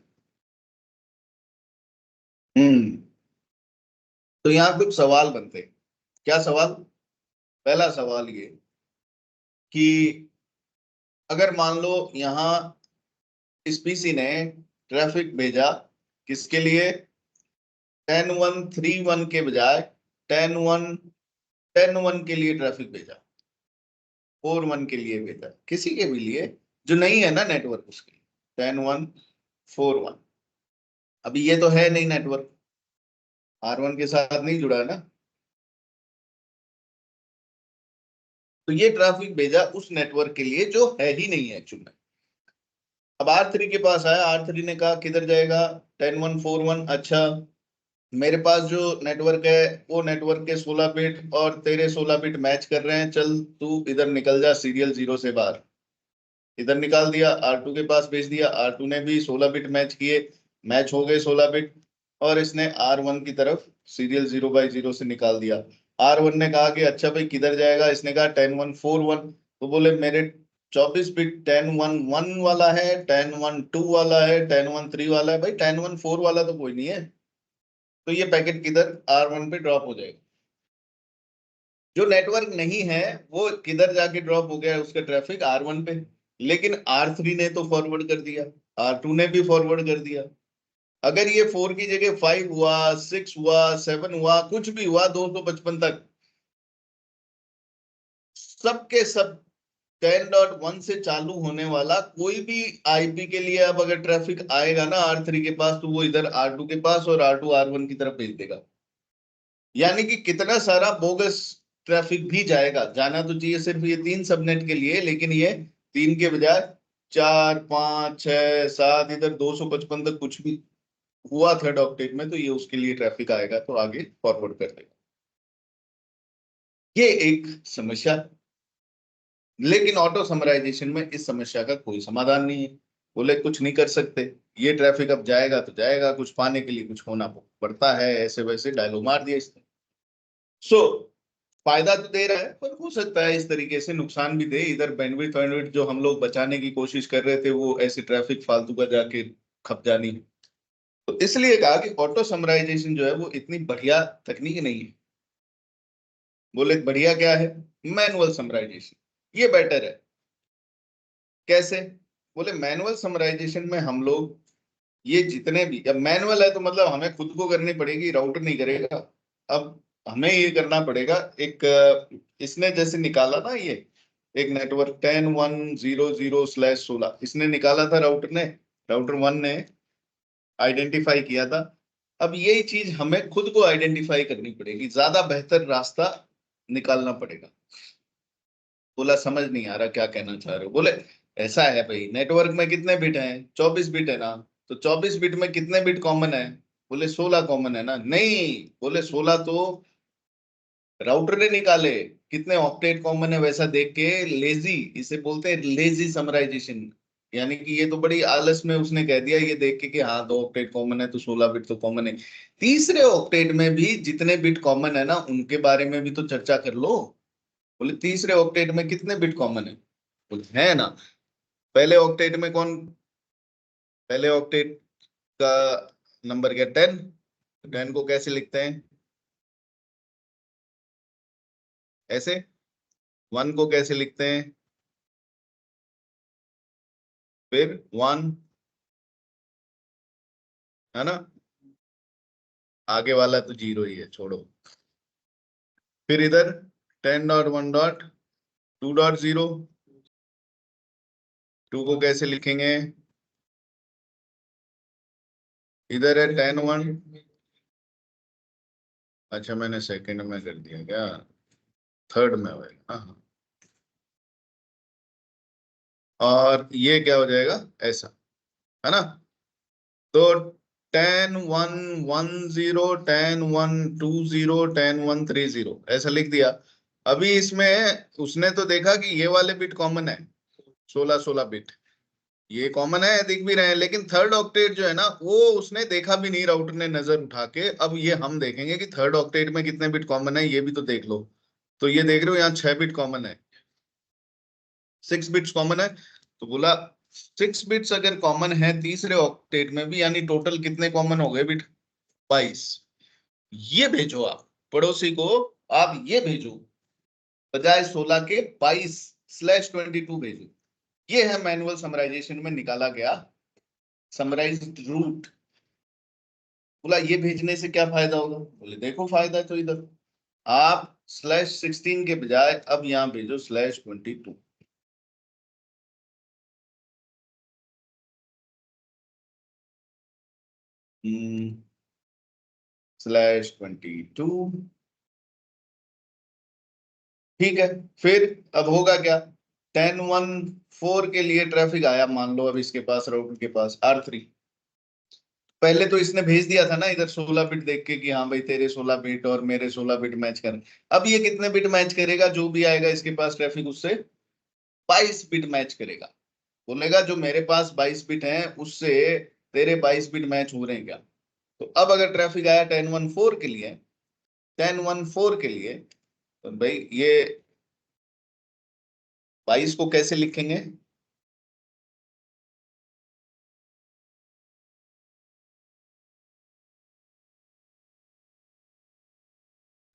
हम्म तो यहाँ कुछ सवाल बनते हैं। क्या सवाल? पहला सवाल ये कि अगर मान लो यहाँ इस पीसी ने ट्रैफिक भेजा किसके लिए, 10.1.3.1 के बजाय 10.1 10-1 के लिए ट्रैफिक भेजा, 4-1 के लिए भेजा, किसी के भी लिए जो नहीं है ना नेटवर्क, उसके लिए 10-1 4-1। अभी ये तो है नहीं नेटवर्क, R1 के साथ नहीं जुड़ा है ना, तो ये ट्रैफिक भेजा उस नेटवर्क के लिए जो है ही नहीं है एक्चुअल में। अब R3 के पास आया, R3 ने कहा किधर जाएगा, 10-1 4-1। अच्छा, मेरे पास जो नेटवर्क है वो नेटवर्क के 16 बिट और तेरे 16 बिट मैच कर रहे हैं, चल तू इधर निकल जा सीरियल 0 से बाहर। इधर निकाल दिया, R2 के पास भेज दिया, R2 ने भी 16 बिट मैच किए, मैच हो गए 16 बिट, और इसने R1 की तरफ सीरियल 0/0 से निकाल दिया। R1 ने कहा कि अच्छा भाई किधर जाएगा, इसने कहा 10-1 4-1। तो बोले मेरे 24 बिट 10-1 1 वाला है, 10-1 2 वाला है, 10-1 3 वाला है, भाई 10-1 4 वाला तो कोई नहीं है, तो ये पैकेट किधर R1 पे ड्रॉप हो जाएगा। जो नेटवर्क नहीं है वो किधर जाके ड्रॉप हो गया है, उसका ट्रैफिक R1 पे, लेकिन R3 ने तो फॉरवर्ड कर दिया, R2 ने भी फॉरवर्ड कर दिया। अगर ये 4 की जगह 5 हुआ, 6 हुआ, 7 हुआ, कुछ भी हुआ 255 तक, सबके सब 10.1 से चालू होने वाला कोई भी आईपी के लिए अब अगर ट्रैफिक आएगा ना R3 के पास, तो वो इधर R2 के पास और R2 R1 की तरफ भेज देगा। यानी कि कितना सारा बोगस ट्रैफिक भी जाएगा, जाना तो चाहिए सिर्फ ये 3 सबनेट के लिए, लेकिन ये 3 के बजाय 4 5 6 7 इधर 255 तक कुछ भी हुआ थर्ड ऑक्टेट में, तो ये उसके लिए ट्रैफिक आएगा तो आगे फॉरवर्ड कर देगा। ये एक समस्या, लेकिन ऑटो समराइजेशन में इस समस्या का कोई समाधान नहीं है। बोले कुछ नहीं कर सकते, ये ट्रैफिक अब जाएगा तो जाएगा, कुछ पाने के लिए कुछ होना पड़ता है, ऐसे वैसे डायलॉग मार दिया इसने। सो फायदा तो दे रहा है, पर हो सकता है इस तरीके से नुकसान भी दे। इधर बैंडविड्थ जो हम लोग बचाने की कोशिश कर रहे थे, वो ऐसे ट्रैफिक फालतू का जाके खप जानी। तो इसलिए कहा कि ऑटो समराइजेशन जो है वो इतनी बढ़िया तकनीक नहीं है। बोले बढ़िया क्या है, मैनुअल समराइजेशन, ये बेटर है। कैसे, बोले मैनुअल समराइजेशन में हम लोग ये जितने भी, अब मैनुअल है तो मतलब हमें खुद को करनी पड़ेगी, राउटर नहीं करेगा। अब हमें ये करना पड़ेगा, एक इसने जैसे निकाला ना ये एक नेटवर्क 10.1.0.0/16 इसने निकाला था राउटर ने, राउटर 1 ने आइडेंटिफाई किया था। अब यही चीज हमें खुद को आइडेंटिफाई करनी पड़ेगी, ज्यादा बेहतर रास्ता निकालना पड़ेगा। बोला समझ नहीं आ रहा क्या कहना चाह रहे हो। बोले ऐसा है भाई, नेटवर्क में कितने बिट हैं, 24 बिट है ना, तो 24 बिट में कितने बिट कॉमन है। बोले 16 कॉमन है ना। नहीं, बोले 16 तो राउटर ने निकाले, कितने ऑक्टेट कॉमन है वैसा देख के, लेजी, इसे बोलते हैं लेजी समराइजेशन। यानी कि ये तो बड़ी आलस में उसने कह दिया ये देख के कि हाँ 2 ऑक्टेट कॉमन है तो 16 बिट तो कॉमन है। तीसरे ऑक्टेट में भी जितने बिट कॉमन है ना उनके बारे में भी तो चर्चा कर लो। बोले तीसरे ऑक्टेट में कितने बिट कॉमन है, बोले है ना। पहले ऑक्टेट में कौन, पहले ऑक्टेट का नंबर क्या, 10। 10 को कैसे लिखते हैं, ऐसे। 1 को कैसे लिखते हैं, फिर 1, है ना, आगे वाला तो 0 ही है, छोड़ो। फिर इधर 10.1.2.0, 2 को कैसे लिखेंगे, इधर है 10.1। अच्छा मैंने सेकंड में कर दिया क्या, थर्ड में होगा। हाँ, और ये क्या हो जाएगा ऐसा, है ना। तो 10.1.10, 10.1.20, 10.1.30 ऐसा लिख दिया। अभी इसमें उसने तो देखा कि ये वाले बिट कॉमन है, 16 बिट ये कॉमन है, दिख भी रहे हैं, लेकिन थर्ड ऑक्टेट जो है ना वो उसने देखा भी नहीं, राउटर ने नजर उठा के। अब ये हम देखेंगे कि थर्ड ऑक्टेट में कितने बिट कॉमन है, ये भी तो देख लो। तो ये देख रहे हो यहाँ 6 बिट कॉमन है, 6 बिट्स कॉमन है। तो बोला 6 बिट्स अगर कॉमन है तीसरे ऑक्टेट में भी, यानी टोटल कितने कॉमन हो गए बिट, 22। ये भेजो आप पड़ोसी को, आप ये भेजो, बजाय 16 के 22/22 भेजो। ये है मैनुअल समराइजेशन में निकाला गया समराइज्ड रूट। बोला ये भेजने से क्या फायदा होगा, बोले देखो फायदा तो इधर, आप /16 के बजाय अब यहाँ भेजो /22। /22। ठीक है, फिर अब होगा क्या? 1014 के लिए ट्रैफिक आया मान लो, अब इसके पास राउटर के पास R3। पहले तो इसने भेज दिया था ना इधर 16 बिट देख के कि हाँ भाई तेरे 16 बिट और मेरे 16 बिट मैच कर। अब ये कितने बिट मैच करेगा? जो भी आएगा इसके पास ट्रैफिक उससे 22 बिट मैच करेगा। बोलेगा जो मेरे पास 22 बिट है उससे तेरे 22 बिट मैच हो रहे हैं क्या? तो अब अगर ट्रैफिक आया 1014 के लिए, 1014 के लिए, तो भाई ये 22 को कैसे लिखेंगे?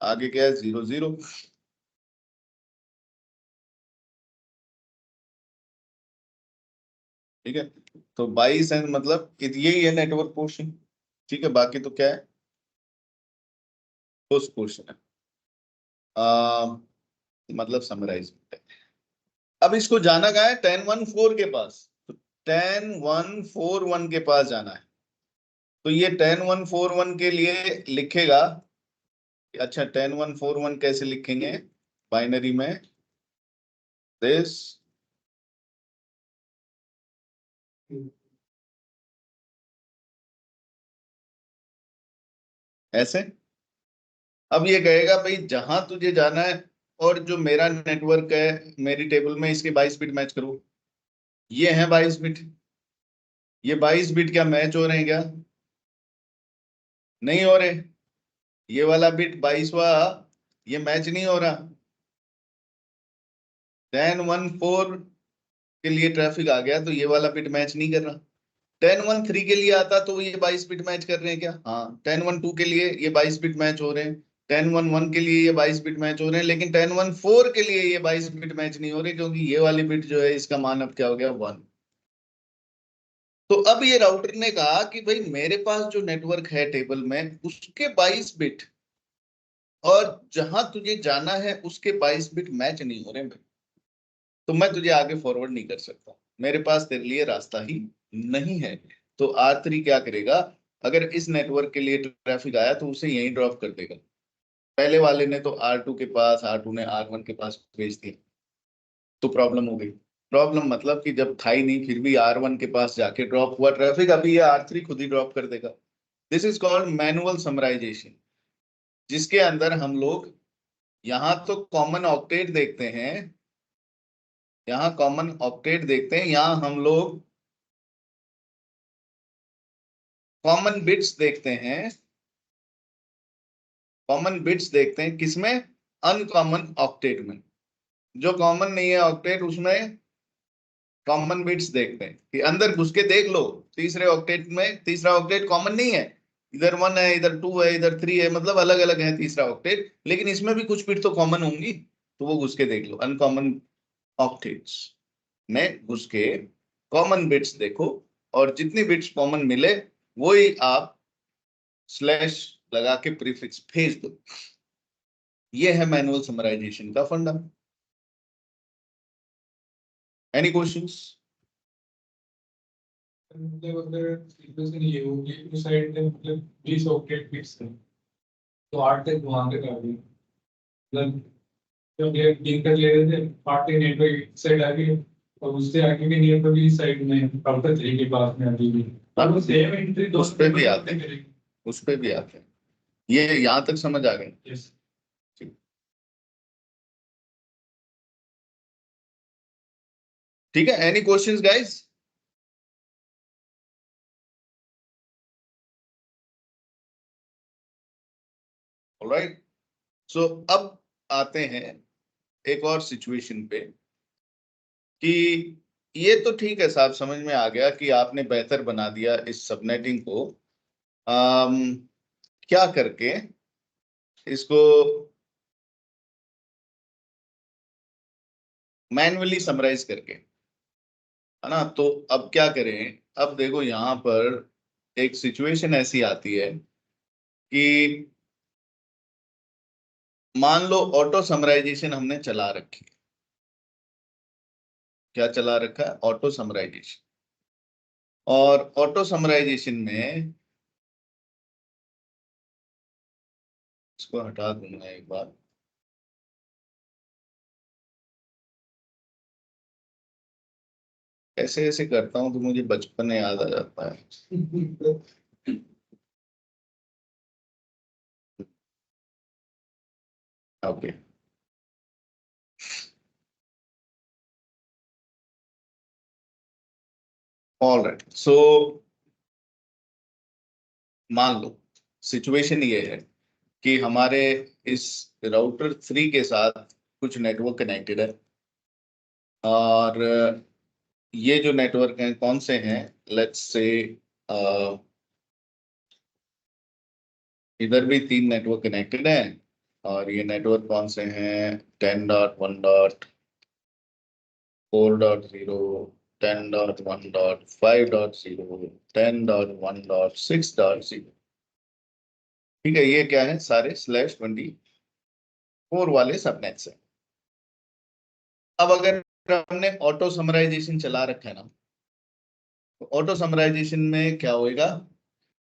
आगे क्या है? 00। ठीक है, तो 22 है मतलब यही है नेटवर्क पोर्शन। ठीक है, बाकी तो क्या है? पोस्ट पोर्शन है, मतलब समराइज। अब इसको जाना कहाँ है? 1014 के पास। तो 10141 के पास जाना है। तो ये 10141 के लिए लिखेगा। अच्छा, 10141 कैसे लिखेंगे बाइनरी में? दिस ऐसे। अब ये कहेगा भाई जहां तुझे जाना है और जो मेरा नेटवर्क है मेरी टेबल में इसके 22 बिट मैच करो। ये है 22 बिट। ये 22 बिट क्या मैच हो रहे हैं क्या? नहीं हो रहे। ये वाला बिट 22वां ये मैच नहीं हो रहा। 1014 के लिए ट्रैफिक आ गया तो ये वाला बिट मैच नहीं कर रहा। 1013 के लिए आता तो ये 22 बिट मैच कर रहे हैं क्या? हाँ। 1012 के लिए ये 22 बिट मैच हो रहे हैं। 1011 के लिए ये 22 बिट मैच हो रहे हैं, लेकिन 1014 के लिए ये 22 बिट मैच नहीं हो रहे क्योंकि ये वाली बिट जो है इसका मान अब क्या हो गया? 1। तो अब ये राउटर ने कहा कि भाई मेरे पास जो नेटवर्क है टेबल में उसके 22 बिट और जहां तुझे जाना है उसके 22 बिट मैच नहीं हो रहे भाई, तो मैं तुझे आगे फॉरवर्ड नहीं कर सकता, मेरे पास तेरे लिए रास्ता ही नहीं है। तो R3 क्या करेगा? अगर इस नेटवर्क के लिए ट्रैफिक आया तो उसे यहीं ड्रॉप कर देगा। पहले वाले ने तो R2 के पास, R2 ने R1 के पास भेज दिया, तो प्रॉब्लम हो गई। प्रॉब्लम मतलब कि जब था ही नहीं फिर भी R1 के पास जाके ड्रॉप हुआ ट्रैफिक, अभी ये R3 खुद ही ड्रॉप कर देगा। This is called manual summarization, जिसके अंदर हम लोग यहाँ तो कॉमन ऑक्टेट देखते हैं, यहाँ कॉमन ऑक्टेट देखते हैं, यहाँ हम लोग कॉमन बिट्स देखते हैं। कॉमन बिट्स देखते हैं किसमें? अनकॉमन ऑक्टेट में। जो कॉमन नहीं है ऑक्टेट उसमें कॉमन बिट्स देखते हैं कि अंदर घुस के देख लो तीसरे ऑक्टेट में तीसरा ऑक्टेट कॉमन नहीं है। इधर 1 है, इधर 2 है, इधर 3 है, मतलब अलग अलग है तीसरा ऑक्टेट, लेकिन इसमें भी कुछ बिट तो कॉमन होंगी, तो वो घुस के देख लो। अनकॉमन ऑक्टेट्स में घुस के कॉमन बिट्स देखो, और जितनी बिट्स कॉमन मिले वही आप स्लैश लगा के प्रीफिक्स भेज दो। ये है मैनुअल समराइजेशन का फंडा। Any questions? मतलब अगर सिचुएशन ये होगी उस साइड में मतलब 20 ऑक्टेट बिट्स है तो 8 तक वहां तक आ गई, मतलब जब ये लिंकर ले रहे थे 8 के नेटवर्क साइड आ गई और उससे आगे भी नेटवर्क इस साइड में राउटर 3 के पास में आ गई। और वो सेम एंट्री उस पे भी आते हैं, उस पे भी आते हैं। ये यहाँ तक समझ आ गए? यस। ठीक है, एनी क्वेश्चंस गाइस? ऑलराइट, सो अब आते हैं एक और सिचुएशन पे कि ये तो ठीक है साहब, समझ में आ गया कि आपने बेहतर बना दिया इस सबनेटिंग को, क्या करके इसको मैन्युअली समराइज करके, है ना? तो अब क्या करें? अब देखो यहाँ पर एक सिचुएशन ऐसी आती है कि मान लो ऑटो समराइजेशन हमने चला रखी है। क्या चला रखा है? Auto summarization. और ऑटो समराइजेशन में इसको हटा दूंगा एक बार। ऐसे ऐसे करता हूं तो मुझे बचपन याद आ जाता है। ओके। ऑल राइट, सो मान लो सिचुएशन ये है कि हमारे इस राउटर 3 के साथ कुछ नेटवर्क कनेक्टेड है, और ये जो नेटवर्क हैं कौन से हैं? लेट्स से इधर भी 3 नेटवर्क कनेक्टेड हैं, और ये नेटवर्क कौन से हैं? 10.1.4.0, 10.1.5.0, 10.1.6.0। ठीक है, ये क्या है? सारे /24 वाले सबनेट्स हैं। अब अगर हमने ऑटो समराइजेशन चला रखा है ना, तो ऑटो समराइजेशन में क्या होएगा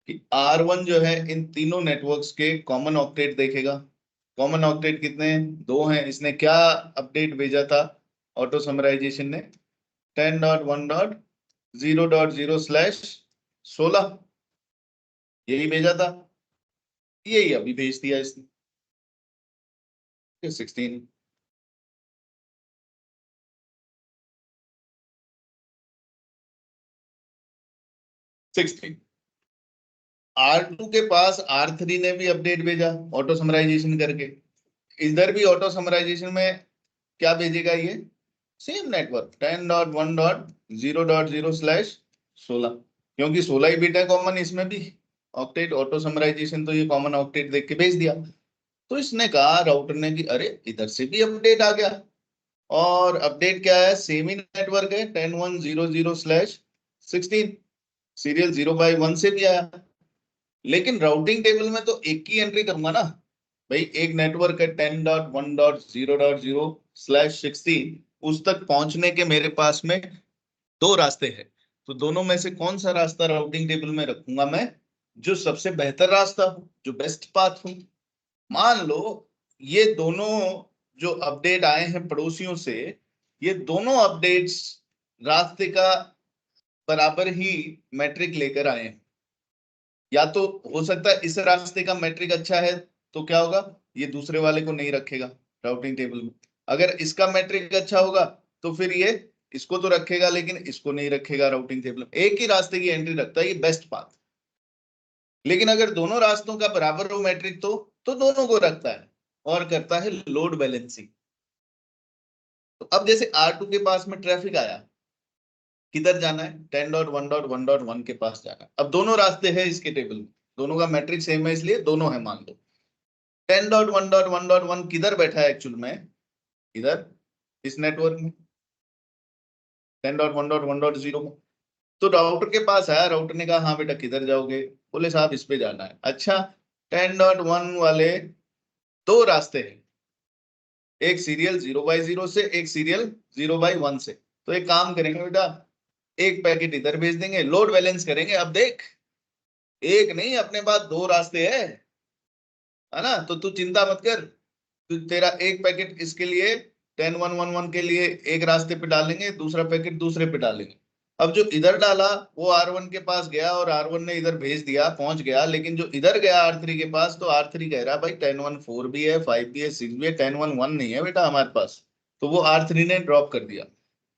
कि R1 जो है इन तीनों नेटवर्क्स के कॉमन ऑक्टेट देखेगा। कॉमन ऑक्टेट कितने हैं? 2 हैं। इसने क्या अपडेट भेजा था ऑटो समराइजेशन ने? 10.1.0.0/16 यही भेजा था, यही अभी भेज दिया इसने 16। R2 के पास R3 ने भी अपडेट भेजा ऑटो समराइजेशन करके। इधर भी ऑटो समराइजेशन में क्या भेजेगा ये? सेम नेटवर्क 10.1.0.0/16, क्योंकि 16 ही बिट है कॉमन इसमें भी। ऑक्टेट ऑटो समराइजेशन तो ये कॉमन ऑक्टेट देख के भेज दिया। तो इसने कहा राउटर ने कि अरे इधर से भी अपडेट आ गया, और अपडेट क्या है? सेम ही नेटवर्क है 10.1.0.0/16, सीरियल 0/1 से भी आया। लेकिन राउटिंग टेबल में तो एक ही एंट्री करूंगा ना भाई। एक नेटवर्क है 10.1.0.0/16, उस तक पहुंचने के मेरे पास में 2 रास्ते हैं। तो दोनों में से कौन सा रास्ता राउटिंग टेबल में रखूंगा मैं? जो सबसे बेहतर रास्ता हो, जो बेस्ट पाथ हो। मान लो ये दोनों जो अपडेट आए हैं पड़ोसियों से, ये दोनों अपडेट्स रास्ते का बराबर ही मैट्रिक लेकर आए हैं। या तो हो सकता है इस रास्ते का मैट्रिक अच्छा है, तो क्या होगा? ये दूसरे वाले को नहीं रखेगा राउटिंग टेबल में। अगर इसका मैट्रिक अच्छा होगा तो फिर ये इसको तो रखेगा, लेकिन इसको नहीं रखेगा राउटिंग टेबल में। एक ही रास्ते की एंट्री रखता है, ये बेस्ट पाथ। लेकिन अगर दोनों रास्तों का बराबर हो मैट्रिक, तो दोनों को रखता है और करता है लोड बैलेंसिंग। तो अब जैसे R2 के पास में ट्रैफिक आया, किधर जाना है? 10.1.1.1 के पास जाना है। अब दोनों रास्ते हैं इसके टेबल में, दोनों का मैट्रिक सेम है, इसलिए दोनों है मान लो। 10.1.1.1 किधर बैठा है एक्चुअल में? इधर इस नेटवर्क में 10.1.1.0 में। तो राउटर के पास आया, राउटर ने कहा हाँ बेटा किधर जाओगे? बोले साहब इस पे जाना है। अच्छा, 10.1 वाले 2 रास्ते हैं, एक सीरियल 0/0 से, एक सीरियल 0/1 से। तो एक काम करेंगे बेटा, एक पैकेट इधर भेज देंगे, लोड बैलेंस करेंगे। अब देख, एक नहीं अपने पास 2 रास्ते है ना? तो तू चिंता मत कर, तू तेरा एक पैकेट इसके लिए 10.1.1.1 के लिए एक रास्ते पे डालेंगे, दूसरा पैकेट दूसरे पे डालेंगे। अब जो इधर डाला वो R1 के पास गया, और R1 ने इधर भेज दिया, पहुंच गया। लेकिन जो इधर गया R3 के पास, तो R3 कह रहा भाई 10.1.4 भी है, 5 भी है, 6 भी है, 10.1.1 नहीं है बेटा हमारे पास। तो वो R3 ने ड्रॉप कर दिया।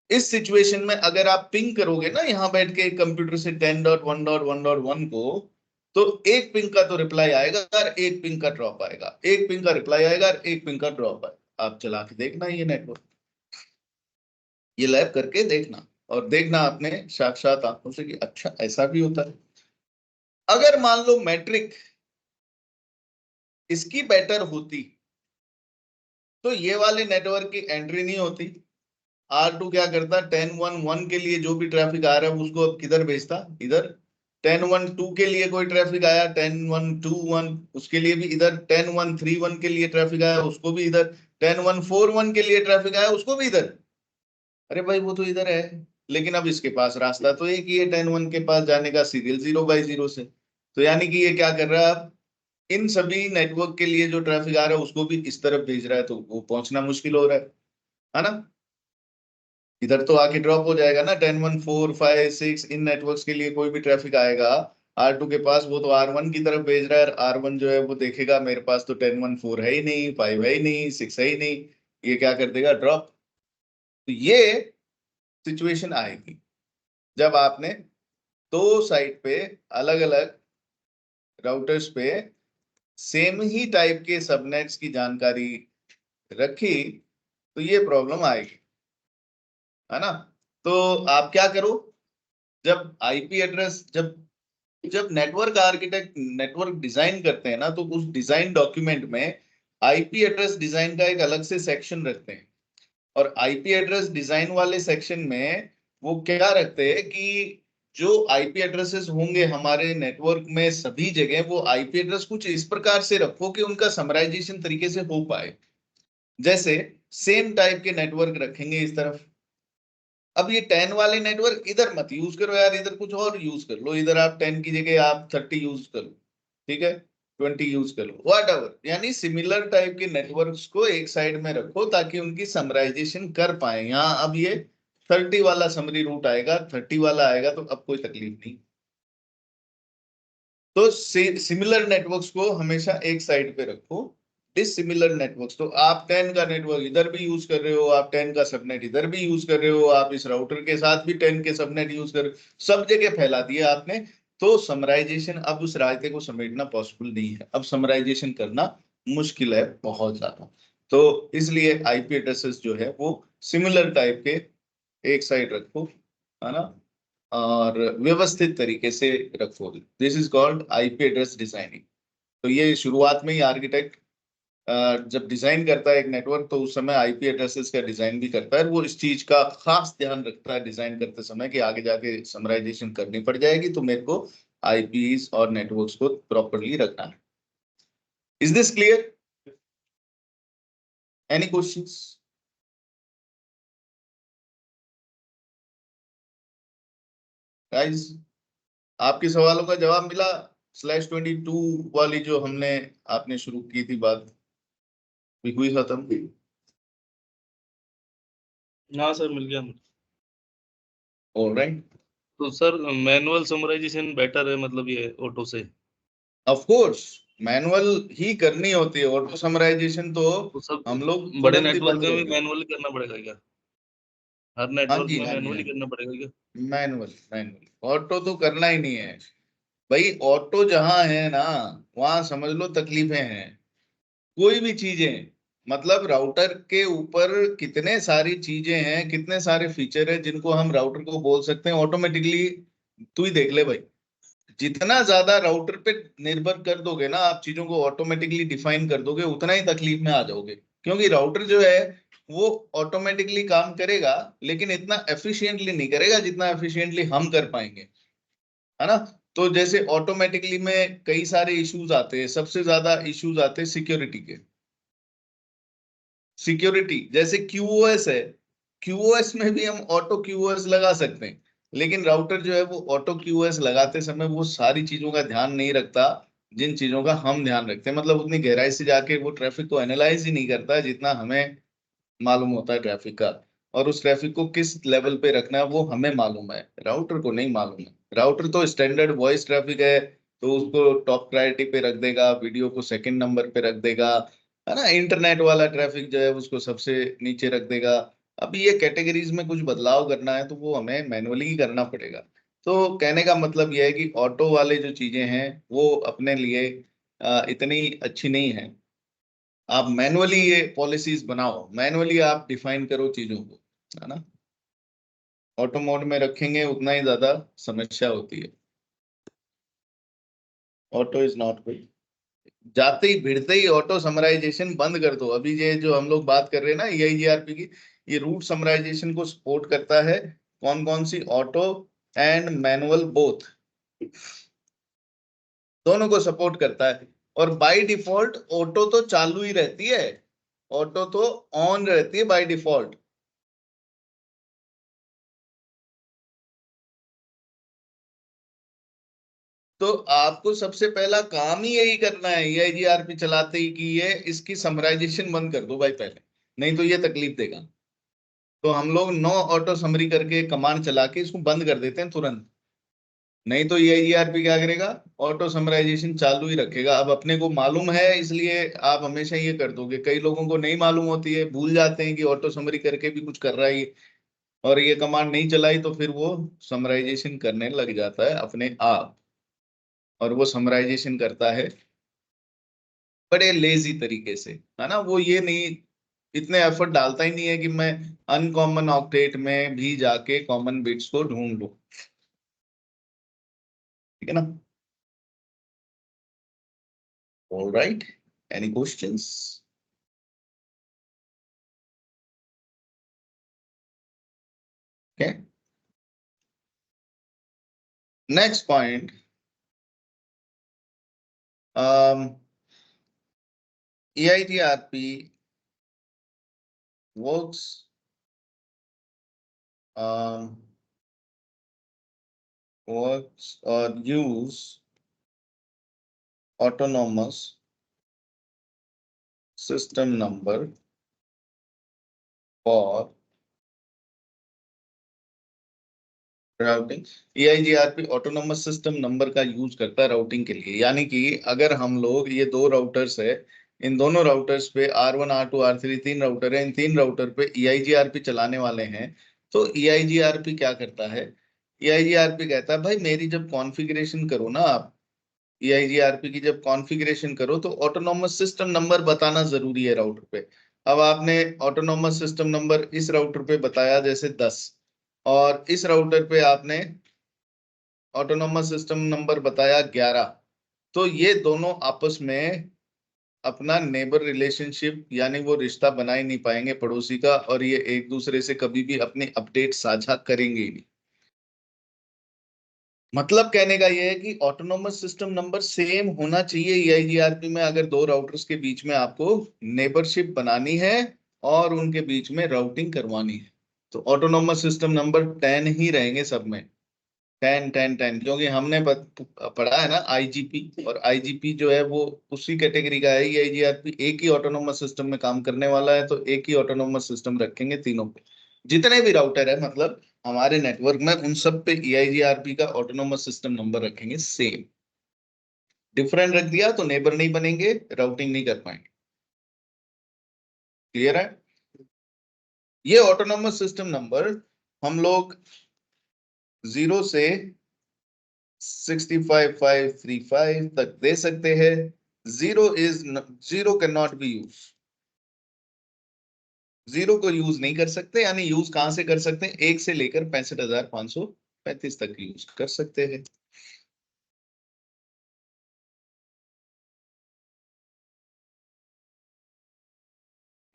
इस सिचुएशन में अगर आप पिंग करोगे ना यहाँ बैठ के कंप्यूटर से 10.1.1.1 को, तो एक पिंग का तो रिप्लाई आएगा और एक पिंग का ड्रॉप आएगा, एक पिंग का रिप्लाई आएगा और एक पिंग का ड्रॉप आएगा। आप चला के देखना ये नेटवर्क, ये लैब करके देखना, और देखना अपने साक्षात आंखों से कि अच्छा ऐसा भी होता है। अगर मान लो मैट्रिक इसकी बेटर होती, तो ये वाले नेटवर्क की एंट्री नहीं होती। R2 क्या करता? 10.1.1 के लिए जो भी ट्रैफिक आ रहा है उसको अब किधर भेजता? इधर 10.1.2 के लिए कोई ट्रैफिक आया, 10.1.2.1 उसके लिए भी इधर, 10.1.3.1 के लिए ट्रैफिक आया उसको भी इधर, 10.1.4.1 के लिए ट्रैफिक आया उसको भी इधर। अरे भाई वो तो इधर है, लेकिन अब इसके पास रास्ता तो एक ही है 10.1 के पास जाने का, सीरियल 0/0 से। तो यानी कि ये क्या कर रहा है, अब इन सभी नेटवर्क के लिए जो ट्रैफिक आ रहा है उसको भी इस तरफ भेज रहा है, तो वो पहुंचना मुश्किल हो रहा है ना। इधर तो आके ड्रॉप हो जाएगा ना, 10.1.4.5.6 इन नेटवर्क्स के लिए कोई भी ट्रैफिक आएगा R2 के पास, वो तो R1 की तरफ भेज रहा है। R1 जो है वो देखेगा मेरे पास तो 10.1.4 है ही नहीं, 5 है ही नहीं, 6 है ही नहीं, ये क्या कर देगा, ड्रॉप। तो ये सिचुएशन आएगी जब आपने दो साइड पे अलग अलग राउटर्स पे सेम ही टाइप के सबनेट्स की जानकारी रखी, तो ये प्रॉब्लम आएगी, है ना। तो आप क्या करो, जब आईपी एड्रेस, जब जब नेटवर्क आर्किटेक्ट नेटवर्क डिजाइन करते हैं ना, तो उस डिजाइन डॉक्यूमेंट में आईपी एड्रेस डिजाइन का एक अलग से सेक्शन रखते हैं। और आईपी एड्रेस डिजाइन वाले सेक्शन में वो क्या रखते हैं कि जो आईपी एड्रेसेस होंगे हमारे नेटवर्क में सभी जगह, वो आईपी एड्रेस कुछ इस प्रकार से रखो कि उनका समराइजेशन तरीके से हो पाए। जैसे सेम टाइप के नेटवर्क रखेंगे इस तरफ, अब ये 10 वाले नेटवर्क इधर मत यूज करो यार, इधर कुछ और यूज कर लो, इधर आप 10 की जगह आप 30 यूज कर लो, ठीक है, 20 यूज कर लो, व्हाटएवर। यानी सिमिलर टाइप के नेटवर्क्स को एक साइड में रखो ताकि उनकी समराइजेशन कर पाए। यहाँ अब ये 30 वाला समरी रूट आएगा, 30 वाला आएगा, तो अब कोई तकलीफ नहीं। तो सिमिलर नेटवर्क्स को हमेशा एक साइड पे रखो, डिसिमिलर नेटवर्क्स, तो आप 10 का नेटवर्क इधर भी यूज कर रहे हो, आप 10 का सबनेट इधर भी यूज कर रहे हो, आप इस राउटर के साथ भी 10 के सबनेट यूज कर रहे हो, सब जगह फैला दिया आपने। तो समराइजेशन, अब उस रास्ते को समेटना पॉसिबल नहीं है, अब समराइजेशन करना मुश्किल है बहुत ज्यादा। तो इसलिए आईपी एड्रेसेस जो है वो सिमिलर टाइप के एक साइड रखो, है ना, और व्यवस्थित तरीके से रखो। This is called IP address designing. तो ये शुरुआत में ही आर्किटेक्ट जब डिजाइन करता है एक नेटवर्क, तो उस समय आईपी एड्रेसेस का डिजाइन भी करता है, वो इस चीज का खास ध्यान रखता है डिजाइन करते समय कि आगे जाके समराइजेशन करनी पड़ जाएगी, तो मेरे को आईपीस और नेटवर्क्स को प्रॉपरली रखना है। Is this clear? Any questions? Guys, आपके सवालों का जवाब मिला? /22 वाली जो हमने आपने शुरू की थी बात, भी हुई खत्म? हाँ सर, मिल गया मुझे। ऑलराइट, तो सर मैनुअल समराइजेशन बेटर है मतलब ये ऑटो से? ऑफ कोर्स मैनुअल ही करनी होती है, ऑटो समराइजेशन तो तो सब हम लोग बड़े तुरंत ही नेटवर्क बंद में कर भी देते हैं। मैनुअली करना पड़ेगा क्या? हर हाँ नेटवर्क जी, में हाँ जी, हाँ मैनुअली जी, करना पड़ेगा क्या? मैनुअल मैनुअल, ऑटो तो करना ही नहीं है भाई। ऑटो जहां है ना, वहां समझ लो तकलीफें हैं। कोई भी चीजें, मतलब राउटर के ऊपर कितने सारी चीजें हैं, कितने सारे फीचर है जिनको हम राउटर को बोल सकते हैं ऑटोमेटिकली। तू ही देख ले भाई, जितना ज्यादा राउटर पे निर्भर कर दोगे ना आप, चीजों को ऑटोमेटिकली डिफाइन कर दोगे, उतना ही तकलीफ में आ जाओगे। क्योंकि राउटर जो है वो ऑटोमेटिकली काम करेगा, लेकिन इतना एफिशिएंटली नहीं करेगा जितना एफिशिएंटली हम कर पाएंगे, है ना। तो जैसे ऑटोमेटिकली में कई सारे इश्यूज आते हैं, सबसे ज्यादा इश्यूज आते हैं सिक्योरिटी के। सिक्योरिटी जैसे क्यूओएस है, क्यूओएस में भी हम ऑटो क्यूओएस लगा सकते हैं, लेकिन राउटर जो है वो ऑटो क्यूओएस लगाते समय वो सारी चीजों का ध्यान नहीं रखता जिन चीजों का हम ध्यान रखते हैं। मतलब उतनी गहराई से जाके वो ट्रैफिक को एनालाइज ही नहीं करता जितना हमें मालूम होता है ट्रैफिक का। और उस ट्रैफिक को किस लेवल पे रखना है वो हमें मालूम है, राउटर को नहीं मालूम है। राउटर तो स्टैंडर्ड वॉइस ट्रैफिक है तो उसको टॉप प्रायोरिटी पे रख देगा, वीडियो को सेकंड नंबर पे रख देगा, है ना। इंटरनेट वाला ट्रैफिक जो है उसको सबसे नीचे रख देगा। अभी ये कैटेगरीज में कुछ बदलाव करना है तो वो हमें मैनुअली ही करना पड़ेगा। तो कहने का मतलब यह है कि ऑटो वाले जो चीजें हैं वो अपने लिए इतनी अच्छी नहीं है। आप मैनुअली ये पॉलिसीज बनाओ, मैनुअली आप डिफाइन करो चीजों को, है ना। ऑटो मोड में रखेंगे उतना ही ज्यादा समस्या होती है। Auto is not good. जाते ही भिड़ते ही ऑटो समराइजेशन बंद कर दो। अभी ये जो हम लोग बात कर रहे हैं ना EIGRP की, ये रूट समराइजेशन को सपोर्ट करता है। कौन कौन सी? Auto and manual both. दोनों को सपोर्ट करता है। और बाय डिफॉल्ट ऑटो तो चालू ही रहती है, ऑटो तो ऑन रहती है बाय डिफॉल्ट। तो आपको सबसे पहला काम ही यही करना है EIGRP चलाते ही कि ये इसकी समराइजेशन बंद कर दो भाई पहले, नहीं तो ये तकलीफ देगा। तो हम लोग नो ऑटो समरी करके कमांड चला के इसको बंद कर देते हैं तुरंत, नहीं तो EIGRP क्या करेगा, ऑटो समराइजेशन चालू ही रखेगा। अब अपने को मालूम है इसलिए आप हमेशा ये कर दोगे, कई लोगों को नहीं मालूम होती है, भूल जाते हैं कि ऑटो समरी करके भी कुछ कर रहा है ये, और ये कमांड नहीं चलाई तो फिर वो समराइजेशन करने लग जाता है अपने आप। और वो समराइजेशन करता है बड़े लेजी तरीके से, है ना, वो ये नहीं, इतने एफर्ट डालता ही नहीं है कि मैं अनकॉमन ऑक्टेट में भी जाके कॉमन बिट्स को ढूंढ लूं। ठीक है ना? All right, any questions? Okay, next point, EIGRP works or use autonomous system number for routing. EIGRP autonomous system number का यूज करता है राउटिंग के लिए, यानी कि अगर हम लोग, ये दो राउटर्स है, इन दोनों राउटर्स पे R1 R2 R3 तीन राउटर है, इन तीन राउटर पे EIGRP चलाने वाले हैं, तो EIGRP क्या करता है, EIGRP कहता है भाई मेरी जब कॉन्फ़िगरेशन करो ना आप, EIGRP की जब कॉन्फ़िगरेशन करो तो ऑटोनोमस सिस्टम नंबर बताना जरूरी है राउटर पे। अब आपने ऑटोनोमस सिस्टम नंबर इस राउटर पे बताया जैसे 10, और इस राउटर पे आपने ऑटोनोमस सिस्टम नंबर बताया 11, तो ये दोनों आपस में अपना नेबर रिलेशनशिप यानी वो रिश्ता बना ही नहीं पाएंगे पड़ोसी का, और ये एक दूसरे से कभी भी अपने अपडेट साझा करेंगे ही नहीं। मतलब कहने का ये है कि ऑटोनोमस सिस्टम नंबर सेम होना चाहिए EIGRP में, अगर दो राउटर्स के बीच में आपको नेबरशिप बनानी है और उनके बीच में राउटिंग करवानी है, तो ऑटोनोमस सिस्टम नंबर 10 ही रहेंगे सब में, 10 10 10, क्योंकि हमने पढ़ा है ना IGP, और IGP जो है वो उसी कैटेगरी का है। EIGRP एक ही ऑटोनोमस सिस्टम में काम करने वाला है, तो एक ही ऑटोनोमस सिस्टम रखेंगे तीनों पे, जितने भी राउटर है मतलब हमारे नेटवर्क में, उन सब पे EIGRP का ऑटोनोमस सिस्टम नंबर रखेंगे सेम। डिफरेंट रख दिया तो नेबर नहीं बनेंगे, राउटिंग नहीं कर पाएंगे। क्लियर है? ये ऑटोनोमस सिस्टम नंबर हम लोग 0 से 65535 तक दे सकते हैं। Zero can not be use, zero को यूज नहीं कर सकते, यानी यूज कहां से कर सकते हैं, 1 से लेकर 65,535 तक यूज कर सकते हैं।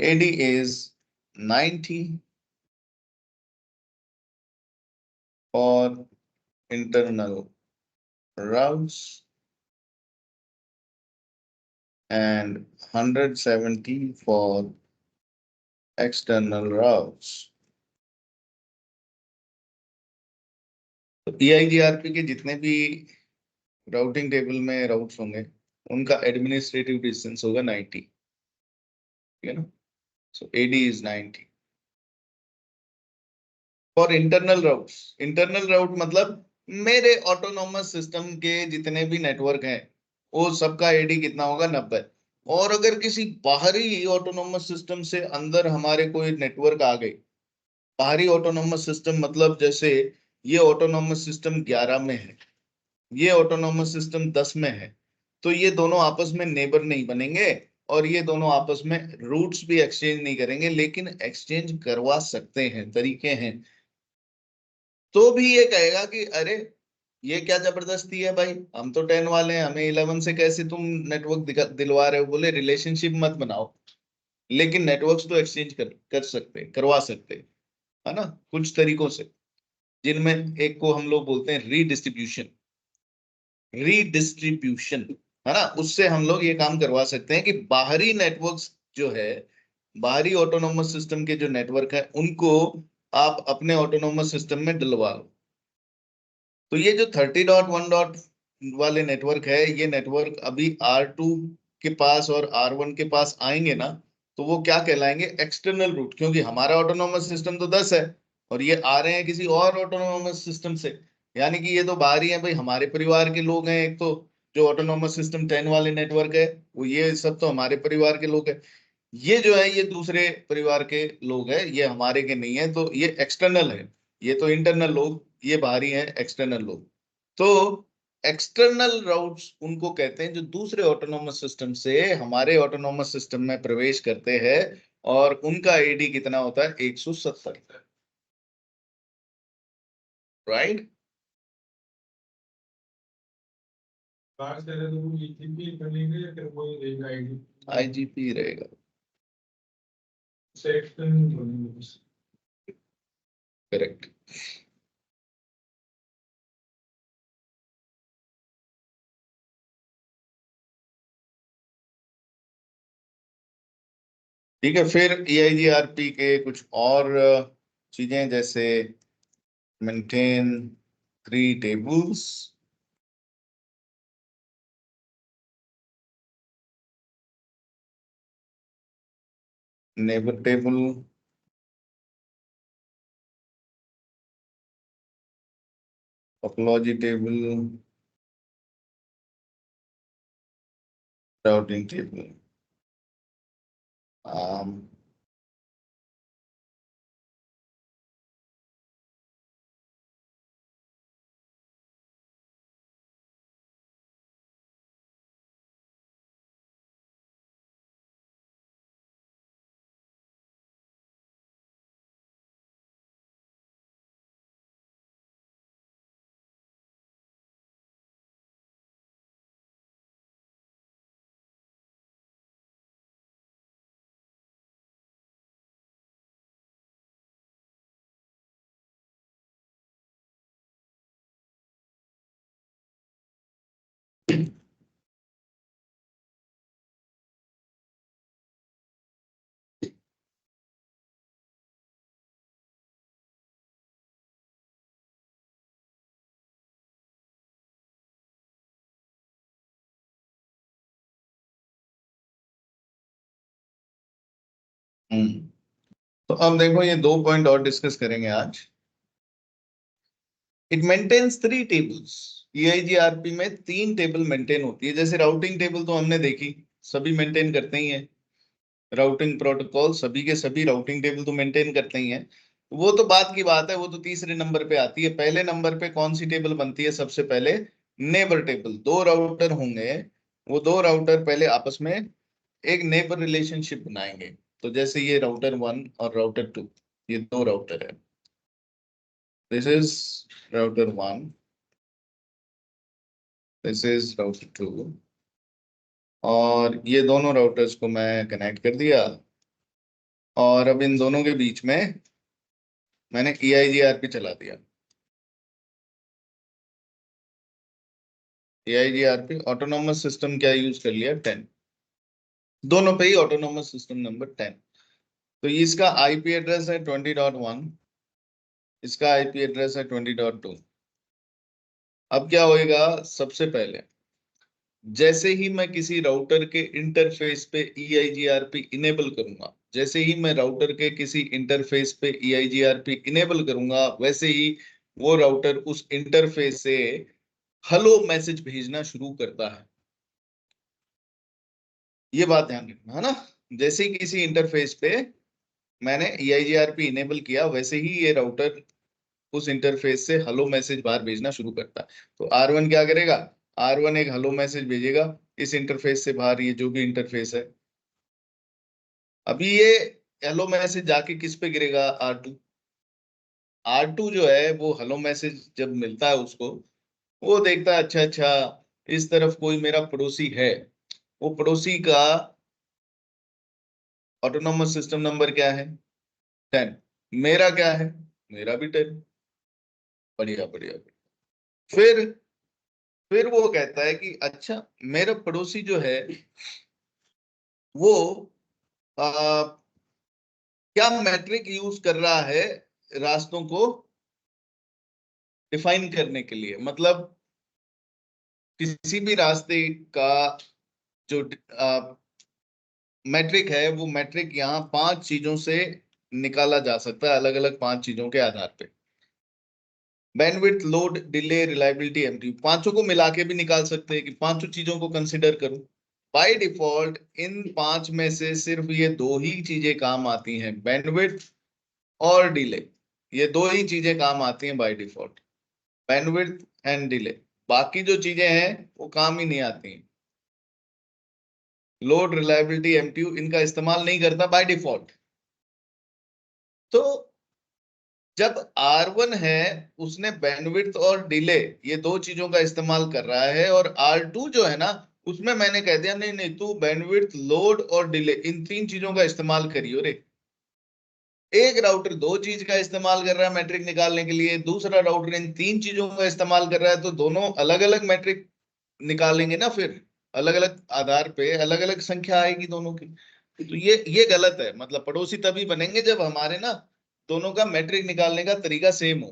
AD is 90 for internal routes and 170 for external routes। तो EIGRP के जितने भी राउटिंग टेबल में राउट्स होंगे उनका एडमिनिस्ट्रेटिव डिस्टेंस होगा 90, ठीक है ना? So AD is 90 for internal routes. Internal route मतलब मेरे ऑटोनोमस सिस्टम के जितने भी नेटवर्क हैं वो सबका AD कितना होगा, 90। और अगर किसी बाहरी ऑटोनोमस सिस्टम से अंदर हमारे कोई नेटवर्क आ गई, बाहरी ऑटोनोमस सिस्टम मतलब जैसे ये ऑटोनोमस सिस्टम 11 में है, ये ऑटोनोमस सिस्टम 10 में है, तो ये दोनों आपस में नेबर नहीं बनेंगे, और ये दोनों आपस में रूट्स भी एक्सचेंज नहीं करेंगे, लेकिन एक्सचेंज करवा सकते हैं, तरीके हैं। तो भी ये कहेगा कि अरे ये क्या जबरदस्ती है भाई, हम तो 10 वाले हैं, हमें 11 से कैसे तुम नेटवर्क दिलवा रहे हो। बोले रिलेशनशिप मत बनाओ, लेकिन नेटवर्क्स तो एक्सचेंज कर सकते, करवा सकते, है ना, कुछ तरीकों से, जिनमें एक को हम लोग बोलते हैं रीडिस्ट्रीब्यूशन। रीडिस्ट्रीब्यूशन, है ना, उससे हम लोग ये काम करवा सकते हैं कि बाहरी नेटवर्क्स जो है, बाहरी ऑटोनोमस सिस्टम के जो नेटवर्क है उनको आप अपने ऑटोनोमस सिस्टम में डलवा लो। तो ये जो 30.1 वाले नेटवर्क है, ये नेटवर्क अभी R2 के पास और R1 के पास आएंगे ना, तो वो क्या कहलाएंगे, एक्सटर्नल रूट, क्योंकि हमारा ऑटोनोमस सिस्टम तो 10 है और ये आ रहे हैं किसी और ऑटोनोमस सिस्टम से, यानी कि ये तो बाहरी है भाई, हमारे परिवार के लोग हैं। एक तो जो ऑटोनोमस सिस्टम 10 वाले नेटवर्क है, वो ये सब तो हमारे परिवार के लोग हैं। ये जो है ये दूसरे परिवार के लोग हैं, ये हमारे के नहीं है, तो ये एक्सटर्नल है। ये तो इंटरनल लोग, ये बाहरी है, एक्सटर्नल लोग। तो एक्सटर्नल राउट्स उनको कहते हैं जो दूसरे ऑटोनोमस सिस्टम से हमारे ऑटोनोमस सिस्टम में प्रवेश करते हैं, और उनका आईडी कितना होता है, 170, राइट। बात करें तो वो ETP बनेगा या फिर वो रहेगा आईडी आईजीपी रहेगा, से एक्सटर्नल बनेगा। करेक्ट। ठीक है, फिर EIGRP के कुछ और चीजें, जैसे maintain 3 tables, neighbour table, topology table, routing table. तो अब देखो, ये 2 पॉइंट और डिस्कस करेंगे आज। It maintains 3 tables. EIGRP में 3 टेबल मेंटेन होती है। जैसे राउटिंग टेबल तो हमने देखी, सभी मेंटेन करते ही हैं। राउटिंग प्रोटोकॉल सभी के सभी राउटिंग टेबल तो मेंटेन करते ही हैं। वो तो बात की बात है, वो तो तीसरे नंबर पे आती है। पहले नंबर पे कौन सी टेबल बनती है सबसे पहले, नेबर टेबल। 2 राउटर होंगे, वो 2 राउटर पहले आपस में एक नेबर रिलेशनशिप बनाएंगे। तो जैसे ये राउटर 1 और राउटर 2, ये 2 राउटर है। This is router 1, this is router 2, और ये दोनों राउटर्स को मैं कनेक्ट कर दिया, और अब इन दोनों के बीच में मैंने EIGRP चला दिया। EIGRP ऑटोनोमस सिस्टम क्या यूज कर लिया, 10, दोनों पे ही ऑटोनोमस सिस्टम नंबर 10। तो इसका आईपी एड्रेस है 20.1, इसका आईपी एड्रेस है 20.2। अब क्या होएगा, सबसे पहले जैसे ही मैं किसी राउटर के इंटरफेस पे EIGRP इनेबल करूंगा, जैसे ही मैं राउटर के किसी इंटरफेस पे EIGRP इनेबल करूंगा, वैसे ही वो राउटर उस इंटरफेस से हेलो मैसेज भेजना शुरू करता है। ये बात ध्यान रखना, है ना। जैसे ही किसी इंटरफेस पे मैंने EIGRP इनेबल किया, वैसे ही ये राउटर उस इंटरफेस से हेलो मैसेज बाहर भेजना शुरू करता है। तो R1 क्या करेगा, R1 एक हेलो मैसेज भेजेगा इस इंटरफेस से बाहर, ये जो भी इंटरफेस है। अभी ये हेलो मैसेज जाके किस पे गिरेगा, R2। R2 जो है वो हेलो मैसेज जब मिलता है उसको, वो देखता है अच्छा अच्छा, इस तरफ कोई मेरा पड़ोसी है। वो पड़ोसी का ऑटोनोमस सिस्टम नंबर क्या है, 10। मेरा क्या है, मेरा भी 10। बढ़िया बढ़िया। फिर फिर वो कहता है कि अच्छा मेरा पड़ोसी जो है वो क्या मैट्रिक यूज कर रहा है रास्तों को डिफाइन करने के लिए, मतलब किसी भी रास्ते का जो मैट्रिक है वो मैट्रिक यहाँ 5 चीजों से निकाला जा सकता है, अलग अलग 5 चीजों के आधार पे। Bandwidth, load, delay, reliability, MTU, पांचों को मिला के भी निकाल सकते हैं कि पांचों चीजों को कंसिडर करूं। बाय डिफॉल्ट इन 5 में से सिर्फ ये 2 ही चीजें काम आती हैं, बैंडविड्थ और डिले। ये 2 ही चीजें काम आती हैं by default, bandwidth and delay. बाकी जो चीजें हैं वो काम ही नहीं आती हैं। लोड, रिलायबिलिटी, एमटीयू इनका इस्तेमाल नहीं करता बाय डिफॉल्ट। तो जब R1 है उसने बैंडविड्थ और डिले ये 2 चीजों का इस्तेमाल कर रहा है, और R2 जो है ना उसमें मैंने कह दिया नहीं नहीं तू बैंडविड्थ, लोड और डिले इन 3 चीजों का इस्तेमाल करियो रे। एक राउटर 2 चीज का इस्तेमाल कर रहा है मैट्रिक निकालने के लिए, दूसरा राउटर इन 3 चीजों का इस्तेमाल कर रहा है, तो दोनों अलग अलग मैट्रिक निकालेंगे ना, फिर अलग अलग आधार पे अलग अलग संख्या आएगी दोनों की। तो ये गलत है। मतलब पड़ोसी तभी बनेंगे जब हमारे ना दोनों का मैट्रिक निकालने का तरीका सेम हो।